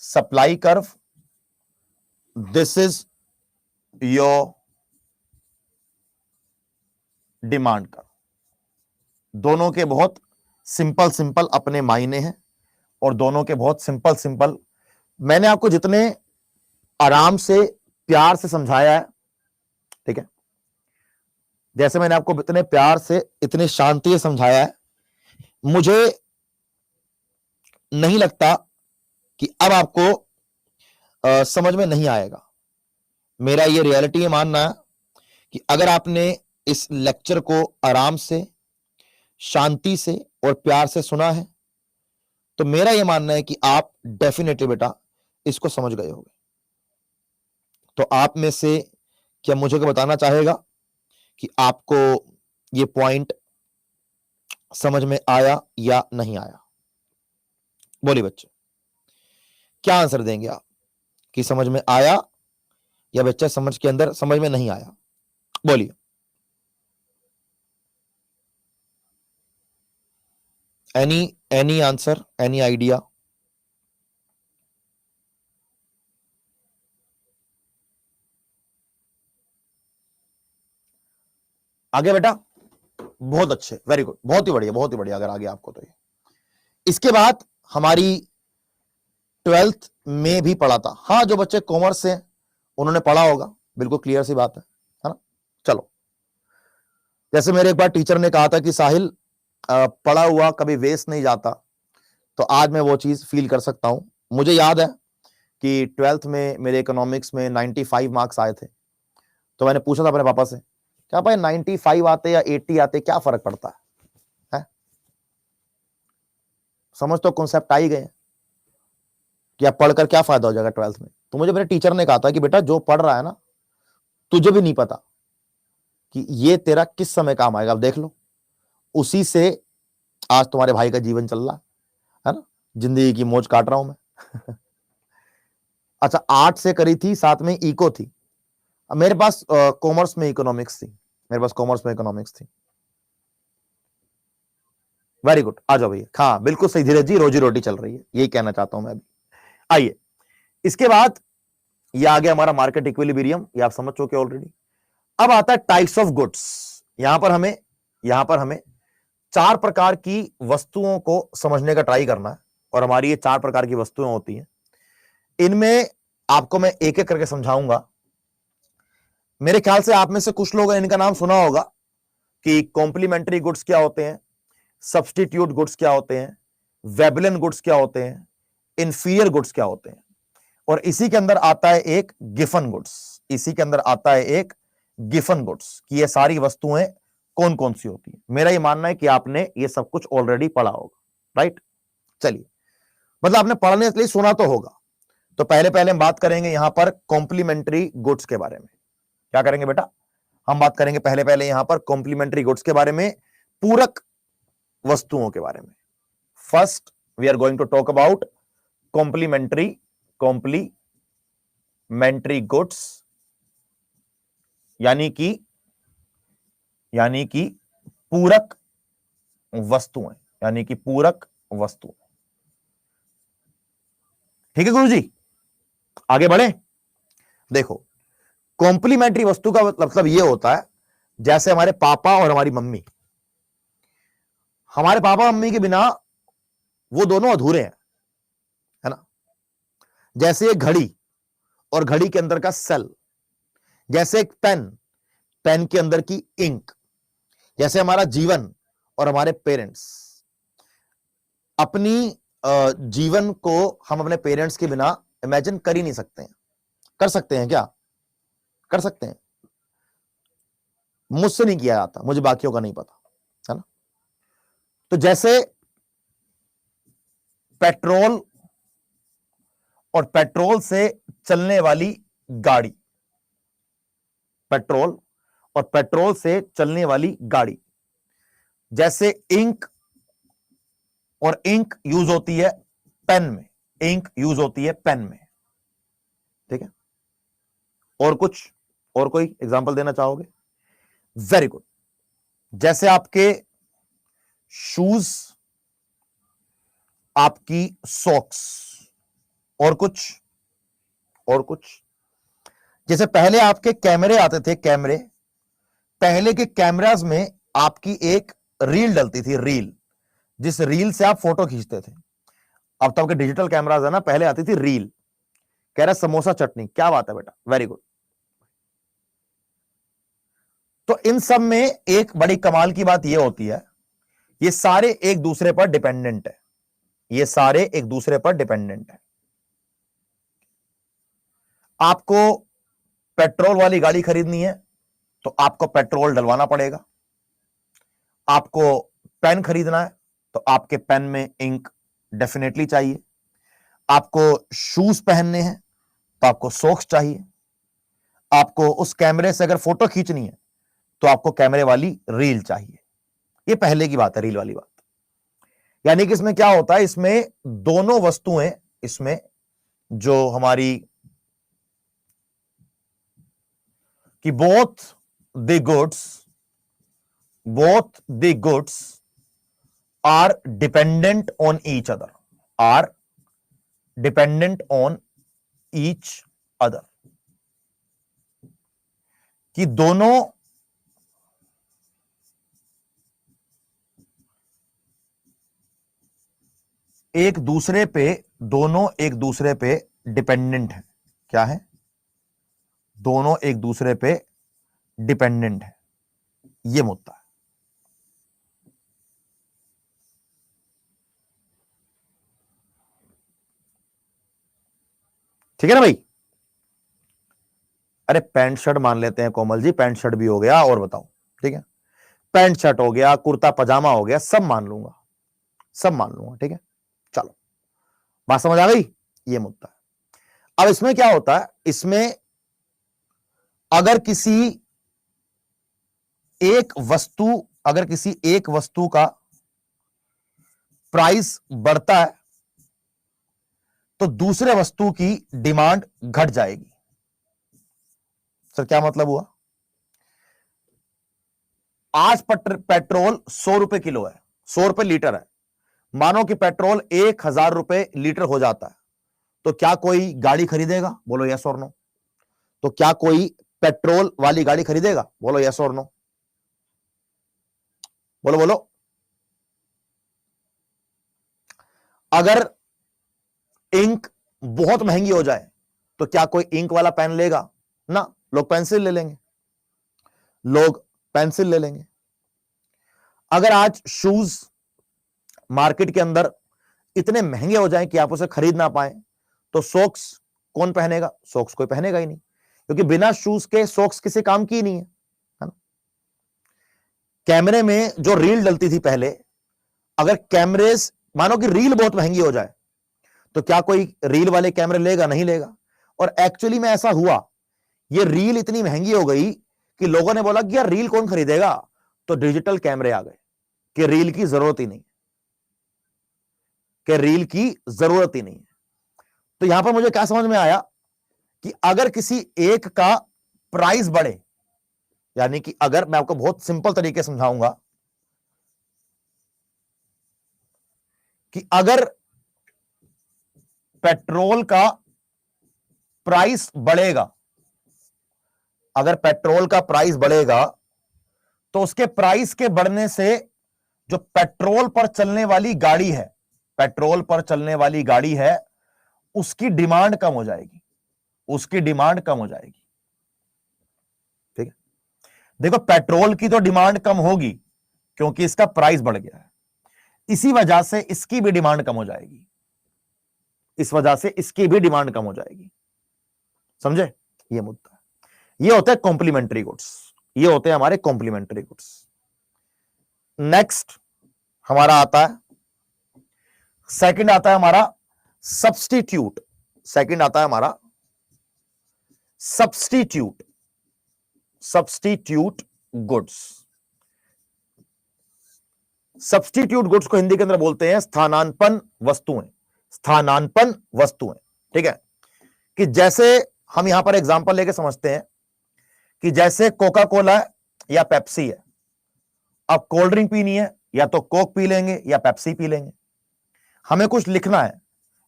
supply curve, this is your demand curve. दोनों के बहुत सिंपल सिंपल अपने मायने हैं, और दोनों के बहुत सिंपल सिंपल, मैंने आपको जितने आराम से प्यार से समझाया है, ठीक है, जैसे मैंने आपको इतने प्यार से, इतने शांति से समझाया है, मुझे नहीं लगता कि अब आपको समझ में नहीं आएगा। मेरा ये रियलिटी है मानना है कि अगर आपने इस लेक्चर को आराम से, शांति से और प्यार से सुना है, तो मेरा यह मानना है कि आप डेफिनेटली बेटा इसको समझ गए होंगे। तो आप में से क्या मुझे को बताना चाहेगा कि आपको ये पॉइंट समझ में आया या नहीं आया? बोलिए बच्चे, क्या आंसर देंगे आप कि समझ में आया या बच्चा समझ के अंदर समझ में नहीं आया? बोलिए। Any answer, any idea? आगे बेटा, बहुत अच्छे, वेरी गुड, बहुत ही बढ़िया, बहुत ही बढ़िया। अगर आगे आपको तो ये, इसके बाद हमारी 12th में भी पढ़ा था। हाँ, जो बच्चे कॉमर्स से उन्होंने पढ़ा होगा, बिल्कुल क्लियर सी बात है ना। चलो, जैसे मेरे एक बार टीचर ने कहा था कि साहिल, पढ़ा हुआ कभी वेस्ट नहीं जाता, तो आज मैं वो चीज फील कर सकता हूं। मुझे याद है कि 12th में मेरे इकोनॉमिक्स में 95 मार्क्स आए थे, तो मैंने पूछा था अपने पापा से, क्या भाई 95 आते या 80 आते क्या फर्क पड़ता है? समझ तो कॉन्सेप्ट आ ही गए कि आप पढ़कर क्या फायदा हो जाएगा 12th में। तो मुझे मेरे टीचर ने कहा था कि बेटा, जो पढ़ रहा है ना, तुझे भी नहीं पता कि ये तेरा किस समय काम आएगा, अब देख लो। उसी से आज तुम्हारे भाई का जीवन चल रहा है ना, जिंदगी की मौज काट रहा हूं मैं। अच्छा, 8 से करी थी, साथ में इको थी। मेरे पास कॉमर्स में इकोनॉमिक्स थी, मेरे पास कॉमर्स में इकोनॉमिक्स थी। वेरी गुड, आ जाओ भैया। हाँ, बिल्कुल सही धीरज जी, रोजी रोटी चल रही है, यही कहना चाहता हूं मैं अभी। आइए, इसके बाद ये आ गया हमारा मार्केट इक्विलिब्रियम, ये आप समझ चुके ऑलरेडी। अब आता है टाइप्स ऑफ गुड्स। यहां पर हमें 4 प्रकार की वस्तुओं को समझने का ट्राई करना है, और हमारी ये 4 प्रकार की वस्तुएं होती हैं। इनमें आपको मैं एक एक करके समझाऊंगा। मेरे ख्याल से आप में से कुछ लोगों ने इनका नाम सुना होगा कि कॉम्प्लीमेंट्री गुड्स क्या होते हैं, सब्स्टिट्यूट गुड्स क्या होते हैं, वेबलन गुड्स क्या होते हैं, इंफीरियर गुड्स क्या होते हैं, और इसी के अंदर आता है एक गिफन गुड्स। इसी के अंदर आता है एक गिफन गुड्स कि ये सारी वस्तुएं कौन कौन सी होती है। मेरा ये मानना है कि आपने ये सब कुछ ऑलरेडी पढ़ा होगा, राइट। चलिए, मतलब आपने पढ़ने के लिए सुना तो होगा। तो पहले हम बात करेंगे यहां पर कॉम्प्लीमेंट्री गुड्स के बारे में। क्या करेंगे बेटा? हम बात करेंगे पहले यहां पर कॉम्प्लीमेंट्री गुड्स के बारे में, पूरक वस्तुओं के बारे में। First we are going to talk about complementary goods, यानी कि पूरक वस्तुएं, ठीक है गुरुजी, आगे बढ़े। देखो, कॉम्प्लीमेंट्री वस्तु का मतलब यह होता है, जैसे हमारे पापा और हमारी मम्मी, हमारे पापा मम्मी के बिना वो दोनों अधूरे हैं, है ना। जैसे एक घड़ी और घड़ी के अंदर का सेल, जैसे एक पेन के अंदर की इंक, जैसे हमारा जीवन और हमारे पेरेंट्स, अपनी जीवन को हम अपने पेरेंट्स के बिना इमेजिन कर ही नहीं सकते हैं। कर सकते हैं क्या? कर सकते हैं। मुझसे नहीं किया जाता, मुझे बाकियों का नहीं पता, है ना। तो जैसे पेट्रोल और पेट्रोल से चलने वाली गाड़ी, पेट्रोल और पेट्रोल से चलने वाली गाड़ी, जैसे इंक, और इंक यूज होती है पेन में, इंक यूज होती है पेन में, ठीक है। और कुछ, और कोई एग्जांपल देना चाहोगे? Very good. जैसे आपके शूज, आपकी सॉक्स, और कुछ, और कुछ। जैसे पहले आपके कैमरे आते थे, कैमरे, पहले के कैमरास में आपकी एक रील डलती थी, रील, जिस रील से आप फोटो खींचते थे। अब तो आपके डिजिटल कैमरास है ना, पहले आती थी रील। कह रहा समोसा चटनी, क्या बात है बेटा, वेरी गुड। तो इन सब में एक बड़ी कमाल की बात यह होती है, ये सारे एक दूसरे पर डिपेंडेंट है, ये सारे एक दूसरे पर डिपेंडेंट है। आपको पेट्रोल वाली गाड़ी खरीदनी है तो आपको पेट्रोल डलवाना पड़ेगा। आपको पेन खरीदना है तो आपके पेन में इंक डेफिनेटली चाहिए। आपको शूज पहनने हैं तो आपको सॉक्स चाहिए। आपको उस कैमरे से अगर फोटो खींचनी है तो आपको कैमरे वाली रील चाहिए। ये पहले की बात है, रील वाली बात। यानी कि इसमें क्या होता है, इसमें दोनों वस्तुएं, इसमें जो हमारी कि both the goods are dependent on each other, are dependent on each other, कि दोनों एक दूसरे पे, दोनों एक दूसरे पे डिपेंडेंट है। क्या है? दोनों एक दूसरे पे डिपेंडेंट है, ये मुद्दा है। ठीक है ना भाई? अरे पैंट शर्ट मान लेते हैं कोमल जी, पैंट शर्ट भी हो गया, और बताओ, ठीक है, पैंट शर्ट हो गया, कुर्ता पजामा हो गया, सब मान लूंगा, सब मान लूंगा, ठीक है। चलो, बात समझ आ गई? ये मुद्दा है। अब इसमें क्या होता है, इसमें अगर किसी एक वस्तु का प्राइस बढ़ता है तो दूसरे वस्तु की डिमांड घट जाएगी। सर क्या मतलब हुआ? आज पेट्रोल 100 रुपए किलो है, 100 रुपए लीटर है। मानो कि पेट्रोल 1000 रुपए लीटर हो जाता है, तो क्या कोई गाड़ी खरीदेगा? बोलो यस और नो। तो क्या कोई पेट्रोल वाली गाड़ी खरीदेगा? बोलो यस और नो। बोलो बोलो। अगर इंक बहुत महंगी हो जाए तो क्या कोई इंक वाला पेन लेगा? ना, लोग पेंसिल ले लेंगे, लोग पेंसिल ले लेंगे। अगर आज शूज मार्केट के अंदर इतने महंगे हो जाएं कि आप उसे खरीद ना पाए, तो सॉक्स कौन पहनेगा? सॉक्स कोई पहनेगा ही नहीं, क्योंकि बिना शूज के सॉक्स किसी काम की ही नहीं है ना। कैमरे में जो रील डलती थी पहले, अगर कैमरेस, मानो कि रील बहुत महंगी हो जाए तो क्या कोई रील वाले कैमरे लेगा? नहीं लेगा। और एक्चुअली में ऐसा हुआ, ये रील इतनी महंगी हो गई कि लोगों ने बोला कि यार रील कौन खरीदेगा, तो डिजिटल कैमरे आ गए कि रील की जरूरत ही नहीं, कि रील की जरूरत ही नहीं। तो यहां पर मुझे क्या समझ में आया कि अगर किसी एक का प्राइस बढ़े, यानी कि अगर मैं आपको बहुत सिंपल तरीके से समझाऊंगा कि अगर पेट्रोल का प्राइस बढ़ेगा, अगर पेट्रोल का प्राइस बढ़ेगा तो उसके प्राइस के बढ़ने से जो पेट्रोल पर चलने वाली गाड़ी है, पेट्रोल पर चलने वाली गाड़ी है, उसकी डिमांड कम हो जाएगी, उसकी डिमांड कम हो जाएगी। ठीक है, देखो पेट्रोल की तो डिमांड कम होगी, क्योंकि इसका प्राइस बढ़ गया है। इसी वजह से इसकी भी डिमांड कम हो जाएगी, इस वजह से इसकी भी डिमांड कम हो जाएगी। समझे? ये मुद्दा है। ये होते हैं कॉम्प्लीमेंट्री गुड्स, ये होते हैं हमारे कॉम्प्लीमेंट्री गुड्स। नेक्स्ट हमारा आता है, सेकंड आता है हमारा सब्स्टिट्यूट। सेकंड आता है हमारा substitute, substitute goods. Substitute goods को हिंदी के अंदर बोलते हैं स्थानापन्न वस्तुएं, स्थानापन्न वस्तुएं। ठीक है, कि जैसे हम यहां पर एग्जांपल लेके समझते हैं कि जैसे कोका कोला है या पेप्सी है, अब कोल्ड ड्रिंक पीनी है या तो कोक पी लेंगे या पेप्सी पी लेंगे। हमें कुछ लिखना है,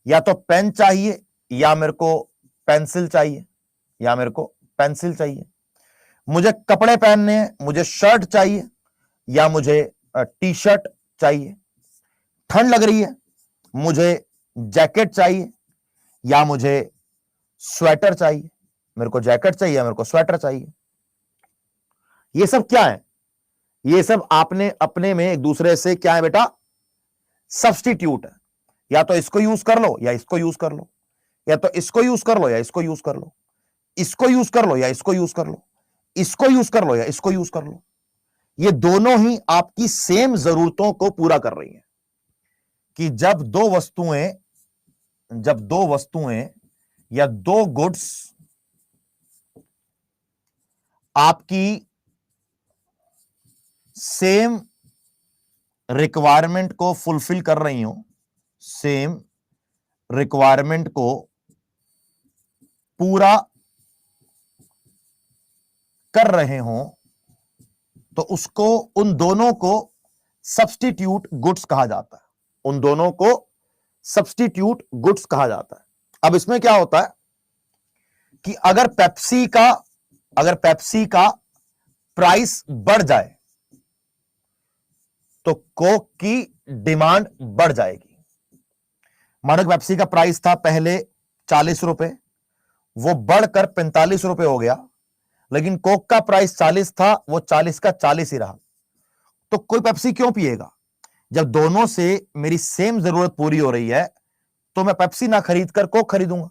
या तो पेन चाहिए या मेरे को पेंसिल चाहिए, या मेरे को पेंसिल चाहिए। मुझे कपड़े पहनने हैं, मुझे शर्ट चाहिए या मुझे टी शर्ट चाहिए। ठंड लग रही है, मुझे जैकेट चाहिए या मुझे स्वेटर चाहिए। मेरे को जैकेट चाहिए या मेरे को स्वेटर चाहिए। ये सब क्या है? ये सब आपने अपने में एक दूसरे से क्या है बेटा? सब्स्टिट्यूट है। या तो इसको यूज कर लो या इसको यूज कर लो, या तो इसको यूज कर लो या इसको यूज कर लो, इसको यूज कर लो या इसको यूज कर लो, इसको यूज कर लो या इसको यूज कर लो। ये दोनों ही आपकी सेम जरूरतों को पूरा कर रही हैं। कि जब दो वस्तुएं या दो गुड्स आपकी सेम रिक्वायरमेंट को फुलफिल कर रही हो, सेम रिक्वायरमेंट को पूरा कर रहे हो, तो उसको, उन दोनों को सब्स्टिट्यूट गुड्स कहा जाता है। उन दोनों को सब्स्टिट्यूट गुड्स कहा जाता है। अब इसमें क्या होता है कि अगर पेप्सी का प्राइस बढ़ जाए तो कोक की डिमांड बढ़ जाएगी। मानो पेप्सी का प्राइस था पहले 40 रुपए, वो बढ़कर 45 रुपए हो गया, लेकिन कोक का प्राइस 40 था, वो 40 का 40 ही रहा। तो कोई पेप्सी क्यों पिएगा? जब दोनों से मेरी सेम जरूरत पूरी हो रही है तो मैं पेप्सी ना खरीद कर कोक खरीदूंगा।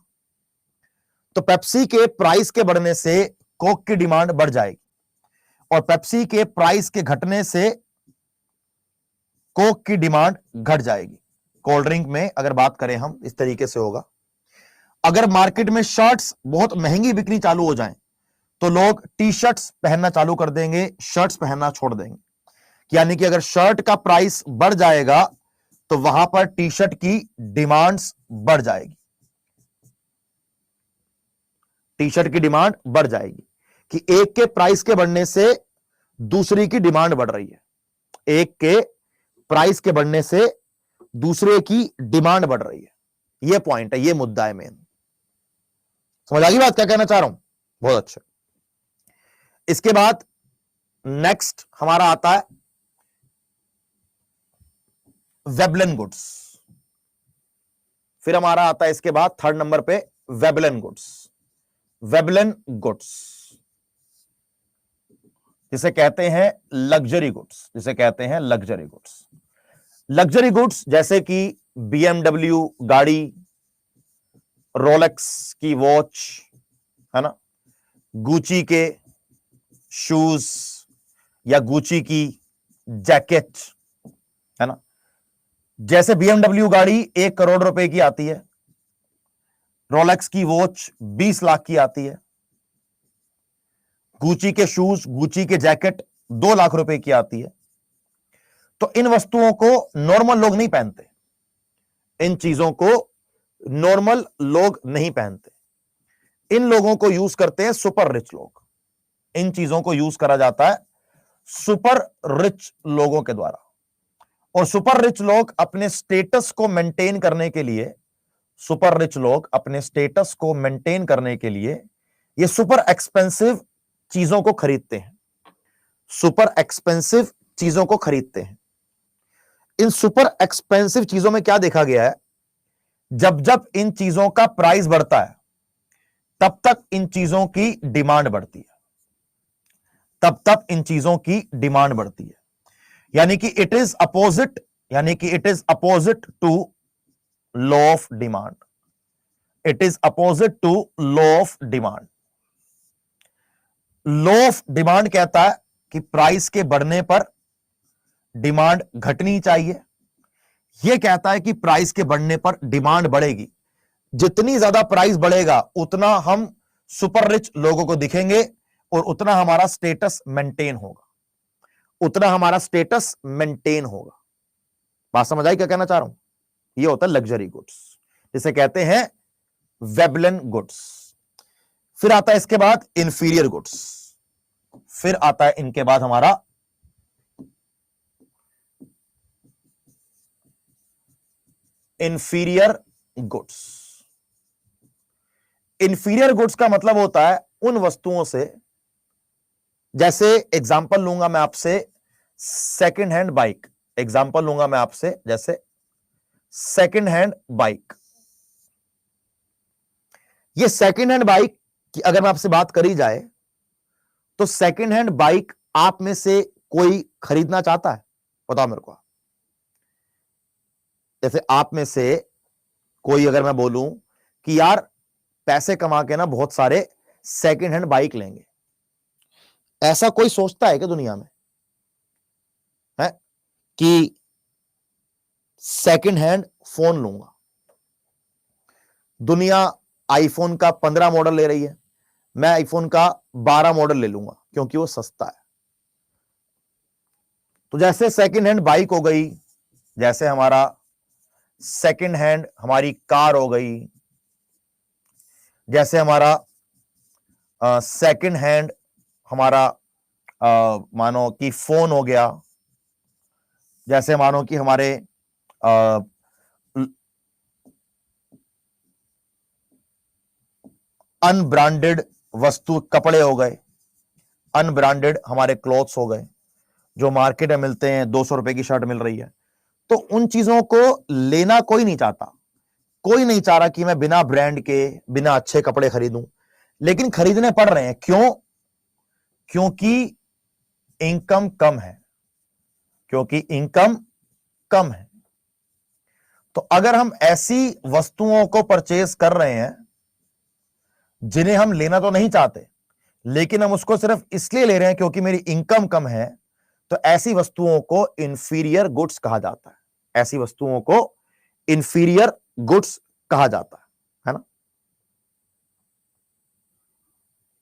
तो पेप्सी के प्राइस के बढ़ने से कोक की डिमांड बढ़ जाएगी, और पेप्सी के प्राइस के घटने से कोक की डिमांड घट जाएगी। कोल्ड ड्रिंक में अगर बात करें हम, इस तरीके से होगा। अगर मार्केट में शर्ट्स बहुत महंगी बिकनी चालू हो जाएं तो लोग टी शर्ट्स पहनना चालू कर देंगे, शर्ट्स पहनना छोड़ देंगे। यानी कि अगर शर्ट का प्राइस बढ़ जाएगा तो वहां पर टी शर्ट की डिमांड्स बढ़ जाएगी, टी शर्ट की डिमांड बढ़ जाएगी। कि एक के प्राइस के बढ़ने से दूसरी की डिमांड बढ़ रही है, एक के प्राइस के बढ़ने से दूसरे की डिमांड बढ़ रही है। यह पॉइंट है, यह मुद्दा है मेन। समझ आ गई बात क्या कहना चाह रहा हूं? बहुत अच्छा। इसके बाद नेक्स्ट हमारा आता है वेबलन गुड्स। फिर हमारा आता है इसके बाद थर्ड नंबर पे वेबलन गुड्स। वेबलन गुड्स जिसे कहते हैं लग्जरी गुड्स, जिसे कहते हैं लग्जरी गुड्स। लग्जरी गुड्स जैसे कि BMW गाड़ी, रोलेक्स की वॉच, है ना, गुची के शूज या गुची की जैकेट, है ना। जैसे BMW गाड़ी 1 करोड़ रुपए की आती है, रोलेक्स की वॉच 20 लाख की आती है, गुची के शूज, गुची के जैकेट 2 लाख रुपए की आती है। तो इन वस्तुओं को नॉर्मल लोग नहीं पहनते, इन चीजों को नॉर्मल लोग नहीं पहनते। इन लोगों को यूज करते हैं सुपर रिच लोग। इन चीजों को यूज करा जाता है सुपर रिच लोगों के द्वारा। और सुपर रिच लोग अपने स्टेटस को मेंटेन करने के लिए, सुपर रिच लोग अपने स्टेटस को मेंटेन करने के लिए ये सुपर एक्सपेंसिव चीजों को खरीदते हैं, सुपर एक्सपेंसिव चीजों को खरीदते हैं। इन सुपर एक्सपेंसिव चीजों में क्या देखा गया है, जब जब इन चीजों का प्राइस बढ़ता है तब तक इन चीजों की डिमांड बढ़ती है, तब तक इन चीजों की डिमांड बढ़ती है। यानी कि इट इज अपोजिट, यानी कि it is opposite to law of demand, it is opposite to law of demand. Law of demand कहता है कि प्राइस के बढ़ने पर डिमांड घटनी चाहिए, यह कहता है कि प्राइस के बढ़ने पर डिमांड बढ़ेगी, जितनी ज्यादा प्राइस बढ़ेगा उतना हम सुपर रिच लोगों को दिखेंगे और उतना हमारा स्टेटस मेंटेन होगा, उतना हमारा स्टेटस मेंटेन होगा। बात समझ आई क्या कहना चाह रहा हूं? यह होता है लग्जरी गुड्स, जिसे कहते हैं वेबलन गुड्स। फिर आता है इसके बाद इंफीरियर गुड्स, फिर आता है इनके बाद हमारा इंफीरियर गुड्स। इंफीरियर गुड्स का मतलब होता है उन वस्तुओं से, जैसे एग्जांपल लूंगा मैं आपसे सेकंड हैंड बाइक, एग्जांपल लूंगा मैं आपसे जैसे सेकंड हैंड बाइक। ये सेकंड हैंड बाइक की अगर मैं आपसे बात करी जाए तो सेकंड हैंड बाइक आप में से कोई खरीदना चाहता है? बताओ मेरे को। जैसे आप में से कोई अगर मैं बोलूं कि यार पैसे कमा के ना बहुत सारे सेकंड हैंड बाइक लेंगे, ऐसा कोई सोचता है क्या दुनिया में? है कि सेकंड हैंड फोन लूंगा, दुनिया आईफोन का 15 मॉडल ले रही है, मैं आईफोन का 12 मॉडल ले लूंगा क्योंकि वो सस्ता है। तो जैसे सेकंड हैंड बाइक हो गई, जैसे हमारा सेकंड हैंड हमारी कार हो गई, जैसे हमारा सेकंड हैंड हमारा मानो कि फोन हो गया, जैसे मानो कि हमारे अनब्रांडेड वस्तु कपड़े हो गए, अनब्रांडेड हमारे क्लॉथ्स हो गए जो मार्केट में मिलते हैं, 200 रुपए की शर्ट मिल रही है, तो उन चीजों को लेना कोई नहीं चाहता। कोई नहीं चाह रहा कि मैं बिना ब्रांड के बिना अच्छे कपड़े खरीदूं, लेकिन खरीदने पड़ रहे हैं। क्यों? क्योंकि इनकम कम है, क्योंकि इनकम कम है। तो अगर हम ऐसी वस्तुओं को परचेज कर रहे हैं जिन्हें हम लेना तो नहीं चाहते, लेकिन हम उसको सिर्फ इसलिए ले रहे हैं क्योंकि मेरी इनकम कम है, तो ऐसी वस्तुओं को इंफीरियर गुड्स कहा जाता है। ऐसी वस्तुओं को इंफीरियर गुड्स कहा जाता है ना?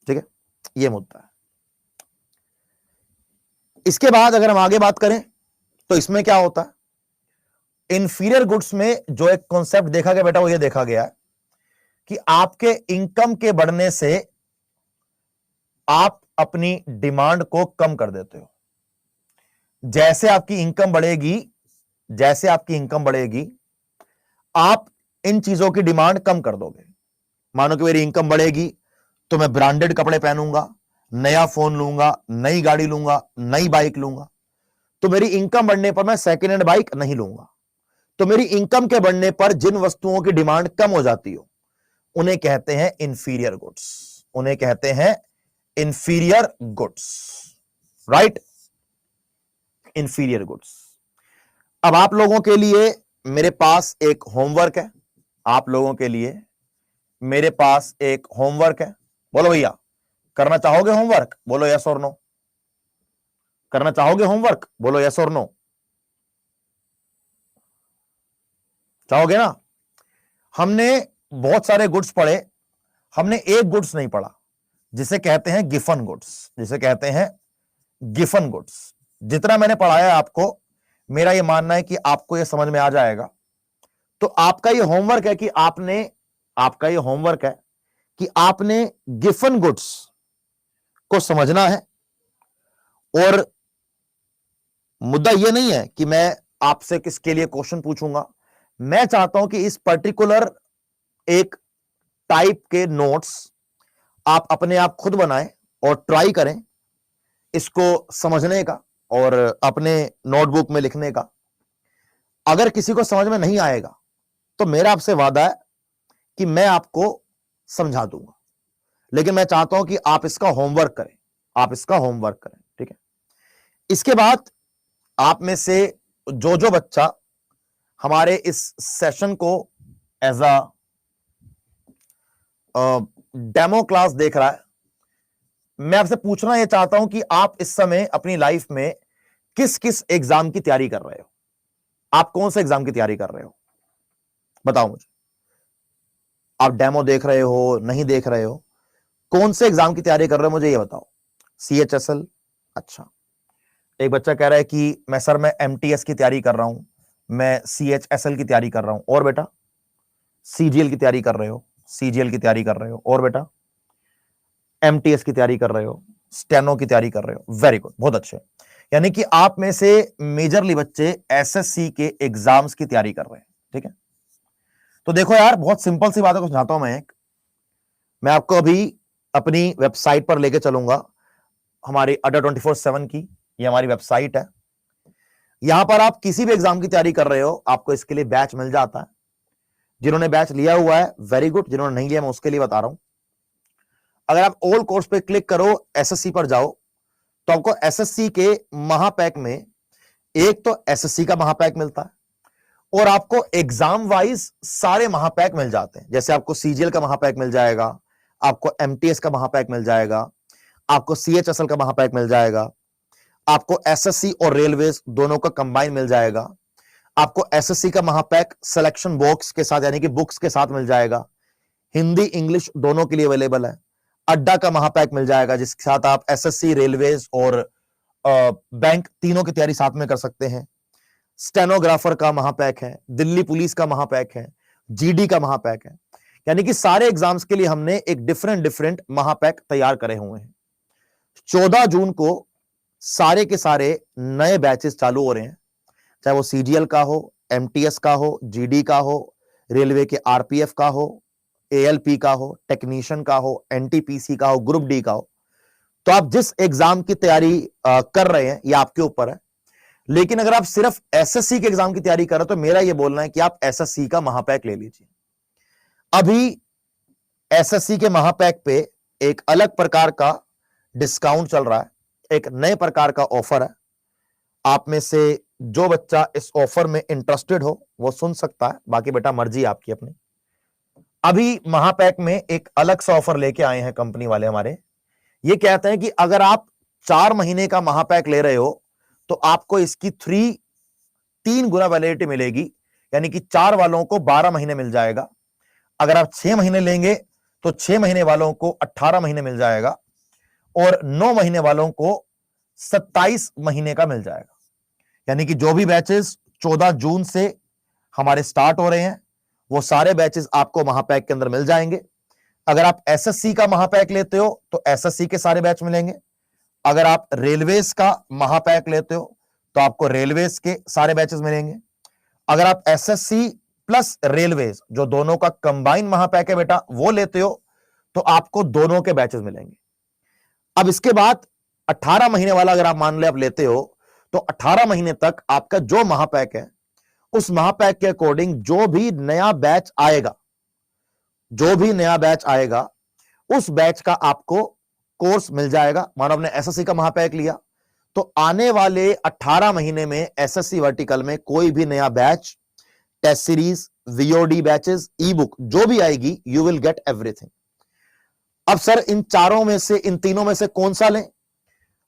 ठीक है, यह मुद्दा है। इसके बाद अगर हम आगे बात करें तो इसमें क्या होता है, इंफीरियर गुड्स में जो एक कॉन्सेप्ट देखा गया बेटा, वो यह देखा गया है कि आपके इनकम के बढ़ने से आप अपनी डिमांड को कम कर देते हो। जैसे आपकी इनकम बढ़ेगी, जैसे आपकी इनकम बढ़ेगी, आप इन चीजों की डिमांड कम कर दोगे। मानो कि मेरी इनकम बढ़ेगी तो मैं ब्रांडेड कपड़े पहनूंगा, नया फोन लूंगा, नई गाड़ी लूंगा, नई बाइक लूंगा। तो मेरी इनकम बढ़ने पर मैं सेकेंड हैंड बाइक नहीं लूंगा। तो मेरी इनकम के बढ़ने पर जिन वस्तुओं की डिमांड कम हो जाती हो उन्हें कहते हैं इंफीरियर गुड्स, उन्हें कहते हैं inferior goods, right? Inferior goods. अब आप लोगों के लिए मेरे पास एक होमवर्क है, आप लोगों के लिए मेरे पास एक होमवर्क है। बोलो भैया, करना चाहोगे होमवर्क? बोलो यस और नो। करना चाहोगे होमवर्क? बोलो यस और नो। चाहोगे ना? हमने बहुत सारे गुड्स पढ़े, हमने एक गुड्स नहीं पढ़ा जिसे कहते हैं गिफन गुड्स, जिसे कहते हैं गिफन गुड्स। जितना मैंने पढ़ाया आपको, मेरा यह मानना है कि आपको यह समझ में आ जाएगा। तो आपका यह होमवर्क है कि आपका यह होमवर्क है कि आपने गिफन गुड्स को समझना है। और मुद्दा यह नहीं है कि मैं आपसे किसके लिए क्वेश्चन पूछूंगा, मैं चाहता हूं कि इस पर्टिकुलर एक टाइप के नोट्स आप अपने आप खुद बनाएं और ट्राई करें इसको समझने का और अपने नोटबुक में लिखने का। अगर किसी को समझ में नहीं आएगा तो मेरा आपसे वादा है कि मैं आपको समझा दूंगा, लेकिन मैं चाहता हूं कि आप इसका होमवर्क करें, आप इसका होमवर्क करें, ठीक है? इसके बाद आप में से जो बच्चा हमारे इस सेशन को एज अ डेमो क्लास देख रहा है, मैं आपसे पूछना यह चाहता हूं कि आप इस समय अपनी लाइफ में किस किस एग्जाम की तैयारी कर रहे हो? आप कौन से एग्जाम की तैयारी कर रहे हो? बताओ मुझे। आप डेमो देख रहे हो, नहीं देख रहे हो? कौन से एग्जाम की तैयारी कर रहे हो मुझे ये बताओ। CHSL, अच्छा। एक बच्चा कह रहा है कि मैं MTS की तैयारी कर रहा हूं, मैं CHSL की तैयारी कर रहा हूं। और बेटा? CGL की तैयारी कर रहे हो, CGL की तैयारी कर रहे हो। और बेटा? MTS की तैयारी कर रहे हो, स्टेनो की तैयारी कर रहे हो। वेरी गुड, बहुत अच्छे। यानी कि आप में से मेजरली बच्चे SSC के एग्जाम्स की तैयारी कर रहे हैं, ठीक है। तो देखो यार, बहुत सिंपल सी बात है, कुछ समझाता हूं मैं आपको अभी अपनी वेबसाइट पर लेके चलूंगा, हमारी अड्डा 24/7 की। ये हमारी वेबसाइट है। यहां पर आप किसी भी एग्जाम की तैयारी कर रहे हो, आपको इसके लिए बैच मिल जाता है। जिन्होंने बैच लिया हुआ है वेरी गुड, जिन्होंने नहीं लिया मैं उसके लिए बता रहा हूं। अगर आप ऑल कोर्स पे क्लिक करो, SSC पर जाओ, तो आपको SSC के महापैक में एक तो SSC का महापैक मिलता है और आपको एग्जाम वाइज सारे महापैक मिल जाते हैं। जैसे आपको CGL का महापैक मिल जाएगा, आपको MTS का महापैक मिल जाएगा, आपको CHSL का महापैक मिल जाएगा, आपको SSC और रेलवेज दोनों का कंबाइन मिल जाएगा, आपको SSC का महापैक सिलेक्शन बॉक्स के साथ यानी कि बुक्स के साथ मिल जाएगा। हिंदी इंग्लिश दोनों के लिए अवेलेबल है। अड्डा का महापैक मिल जाएगा जिसके साथ आप SSC, रेलवेज और बैंक तीनों की तैयारी साथ में कर सकते हैं। स्टेनोग्राफर का महापैक है, दिल्ली पुलिस का महापैक है, GD का महापैक है। यानी कि सारे एग्जाम्स के लिए हमने एक डिफरेंट महापैक तैयार करे हुए हैं। 14 जून को सारे के सारे नए बैचेस चालू हो रहे हैं, चाहे वो CGL का हो, MTS का हो, GD का हो, रेलवे के RPF का हो, ALP का हो, टेक्नीशियन का हो, NTPC का हो, ग्रुप D का हो। तो आप जिस एग्जाम की तैयारी कर रहे हैं ये आपके ऊपर है। लेकिन अगर आप सिर्फ SSC के एग्जाम की तैयारी कर रहे हो तो मेरा ये बोलना है कि आप SSC का महापैक ले लीजिए। अभी SSC के महापैक पे एक अलग प्रकार का डिस्काउंट चल रहा है, एक नए प्रकार का ऑफर है। आप में से जो बच्चा इस ऑफर में इंटरेस्टेड हो वो सुन सकता है, बाकी बेटा मर्जी आपकी अपनी। अभी महापैक में एक अलग सा ऑफर लेके आए हैं कंपनी वाले हमारे। ये कहते हैं कि अगर आप 4 महीने का महापैक ले रहे हो तो आपको इसकी 3 गुना वैलिडिटी मिलेगी, यानी कि 4 वालों को 12 महीने मिल जाएगा। अगर आप 6 महीने लेंगे तो 6 महीने वालों को 18 महीने मिल जाएगा और 9 महीने वालों को 27 महीने का मिल जाएगा। यानी कि जो भी बैचेस 14 जून से हमारे स्टार्ट हो रहे हैं वो सारे बैचेस आपको महापैक के अंदर मिल जाएंगे। अगर आप SSC का महापैक लेते हो तो SSC के सारे बैच मिलेंगे। अगर आप रेलवेज का महापैक लेते हो तो आपको रेलवेज के सारे बैचेस मिलेंगे। अगर आप SSC प्लस रेलवेज जो दोनों का कंबाइन महापैक है बेटा वो लेते हो तो आपको दोनों के बैचेस मिलेंगे। अब इसके बाद 18 महीने वाला अगर आप मान ले आप लेते हो तो 18 महीने तक आपका जो महापैक है उस महापैक के अकॉर्डिंग जो भी नया बैच आएगा उस बैच का आपको कोर्स मिल जाएगा। मानो आपने SSC का महापैक लिया तो आने वाले 18 महीने में SSC वर्टिकल में कोई भी नया batch, test series, VOD batches, ebook जो भी आएगी यू विल गेट एवरीथिंग। अब सर इन तीनों में से कौन सा लें?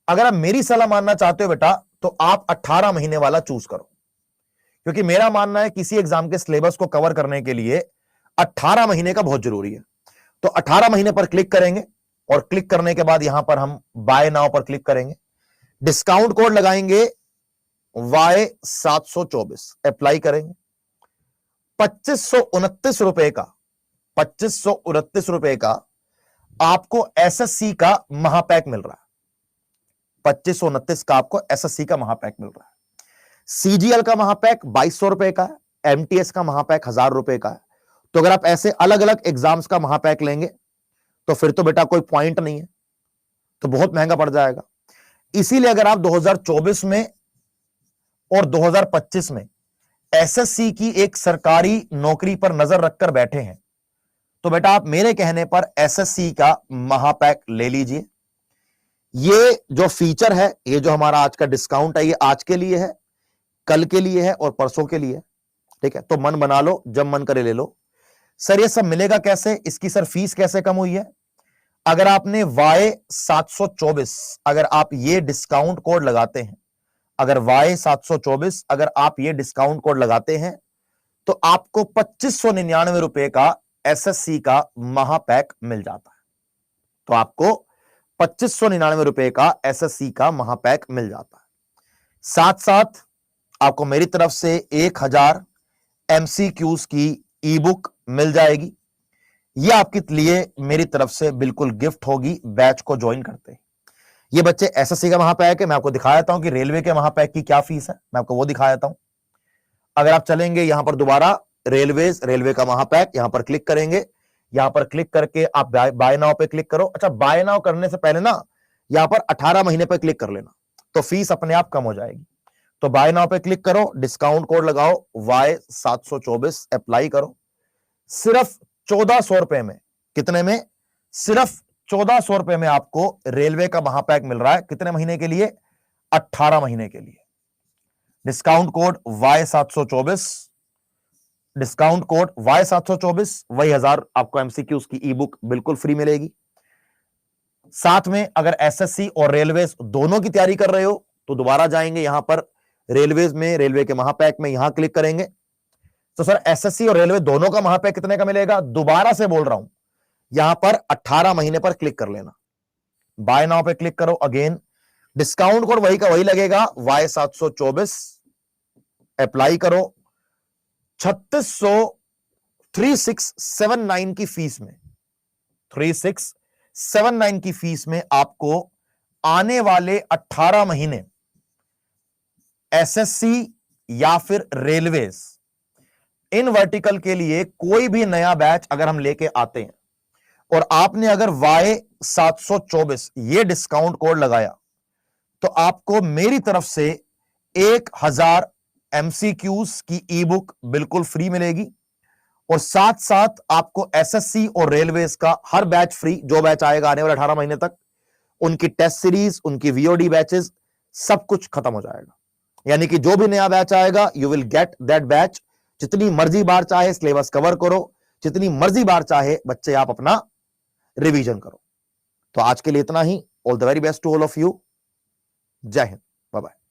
अगर आप मेरी सलाह मानना चाहते हो बेटा तो आप 18 महीने वाला चूज करो, क्योंकि मेरा मानना है किसी एग्जाम के सिलेबस को कवर करने के लिए 18 महीने का बहुत जरूरी है। तो 18 महीने पर क्लिक करेंगे और क्लिक करने के बाद यहां पर हम बाय नाउ पर क्लिक करेंगे, डिस्काउंट कोड लगाएंगे Y724, अप्लाई करेंगे। 2529 रुपए का आपको SSC का महापैक मिल रहा है। 2529 का आपको SSC का महापैक मिल रहा है। CGL का महापैक 2200 रुपए का है, MTS का महापैक 1000 रुपए का है। तो अगर आप ऐसे अलग अलग एग्जाम्स का महापैक लेंगे तो फिर तो बेटा कोई पॉइंट नहीं है, तो बहुत महंगा पड़ जाएगा। इसीलिए अगर आप 2024 में और 2025 में SSC की एक सरकारी नौकरी पर नजर रखकर बैठे हैं तो बेटा आप मेरे कहने पर SSC का महापैक ले लीजिए। ये जो फीचर है, ये जो हमारा आज का डिस्काउंट है, ये आज के लिए है। कल के लिए है और परसों के लिए, ठीक है। तो मन बना लो, जब मन करे ले लो। सर ये सब मिलेगा कैसे, इसकी सर फीस कैसे कम हुई है? अगर आपने Y724 अगर आप ये डिस्काउंट कोड लगाते हैं, अगर Y724 अगर आप ये डिस्काउंट कोड लगाते हैं तो आपको 2599 रुपए का SSC का महापैक मिल जाता है। तो आपको 2599 रुपए का SSC का महापैक मिल जाता है। साथ साथ आपको मेरी तरफ से 1000 MCQs की ई बुक मिल जाएगी। यह आपके लिए मेरी तरफ से बिल्कुल गिफ्ट होगी बैच को ज्वाइन करते हैं। ये बच्चे SSC का महापैक है। मैं आपको दिखा देता हूं कि रेलवे के महापैक की क्या फीस है, मैं आपको वो दिखा देता हूं। अगर आप चलेंगे यहां पर दोबारा रेलवे का महापैक, यहां पर क्लिक करेंगे, यहां पर क्लिक करके आप बाय नाउ पे क्लिक करो। अच्छा, बाय नाउ करने से पहले ना यहां पर 18 महीने पे क्लिक कर लेना, तो फीस अपने आप कम हो जाएगी। तो बाय नाउ पे क्लिक करो, डिस्काउंट कोड लगाओ Y724, अप्लाई करो। सिर्फ 1400 रुपए में, कितने में? सिर्फ 1400 रुपए में आपको रेलवे का महापैक मिल रहा है। कितने महीने के लिए? 18 महीने के लिए। Discount code Y724, discount code Y724, वही 1000 आपको MCQs की ई बुक बिल्कुल फ्री मिलेगी। साथ में अगर SSC और रेलवेज दोनों की तैयारी कर रहे हो तो दोबारा जाएंगे यहां पर रेलवेज में, रेलवे के महापैक में यहां क्लिक करेंगे। तो सर SSC और रेलवे दोनों का महापैक कितने का मिलेगा? दोबारा से बोल रहा हूं, यहां पर 18 महीने पर क्लिक कर लेना। बाय नाउ पे क्लिक करो, अगेन डिस्काउंट कोड वही का वही लगेगा Y724, अप्लाई करो। 3679 की फीस में, 3679 की फीस में आपको आने वाले 18 महीने SSC या फिर रेलवेज इन वर्टिकल के लिए कोई भी नया बैच अगर हम लेके आते हैं और आपने अगर Y724 ये डिस्काउंट कोड लगाया तो आपको मेरी तरफ से 1000 MCQs की ई बुक बिल्कुल फ्री मिलेगी और साथ साथ आपको SSC और रेलवेज का हर बैच फ्री। जो बैच आएगा आने वाले 18 महीने तक, उनकी टेस्ट सीरीज, उनकी VOD बैचेस, सब कुछ खत्म हो जाएगा। यानी कि जो भी नया बैच आएगा you will get that batch. जितनी मर्जी बार चाहे सिलेबस कवर करो, जितनी मर्जी बार चाहे बच्चे आप अपना रिवीजन करो। तो आज के लिए इतना ही। All the very best to all of you. जय हिंद, बाय बाय।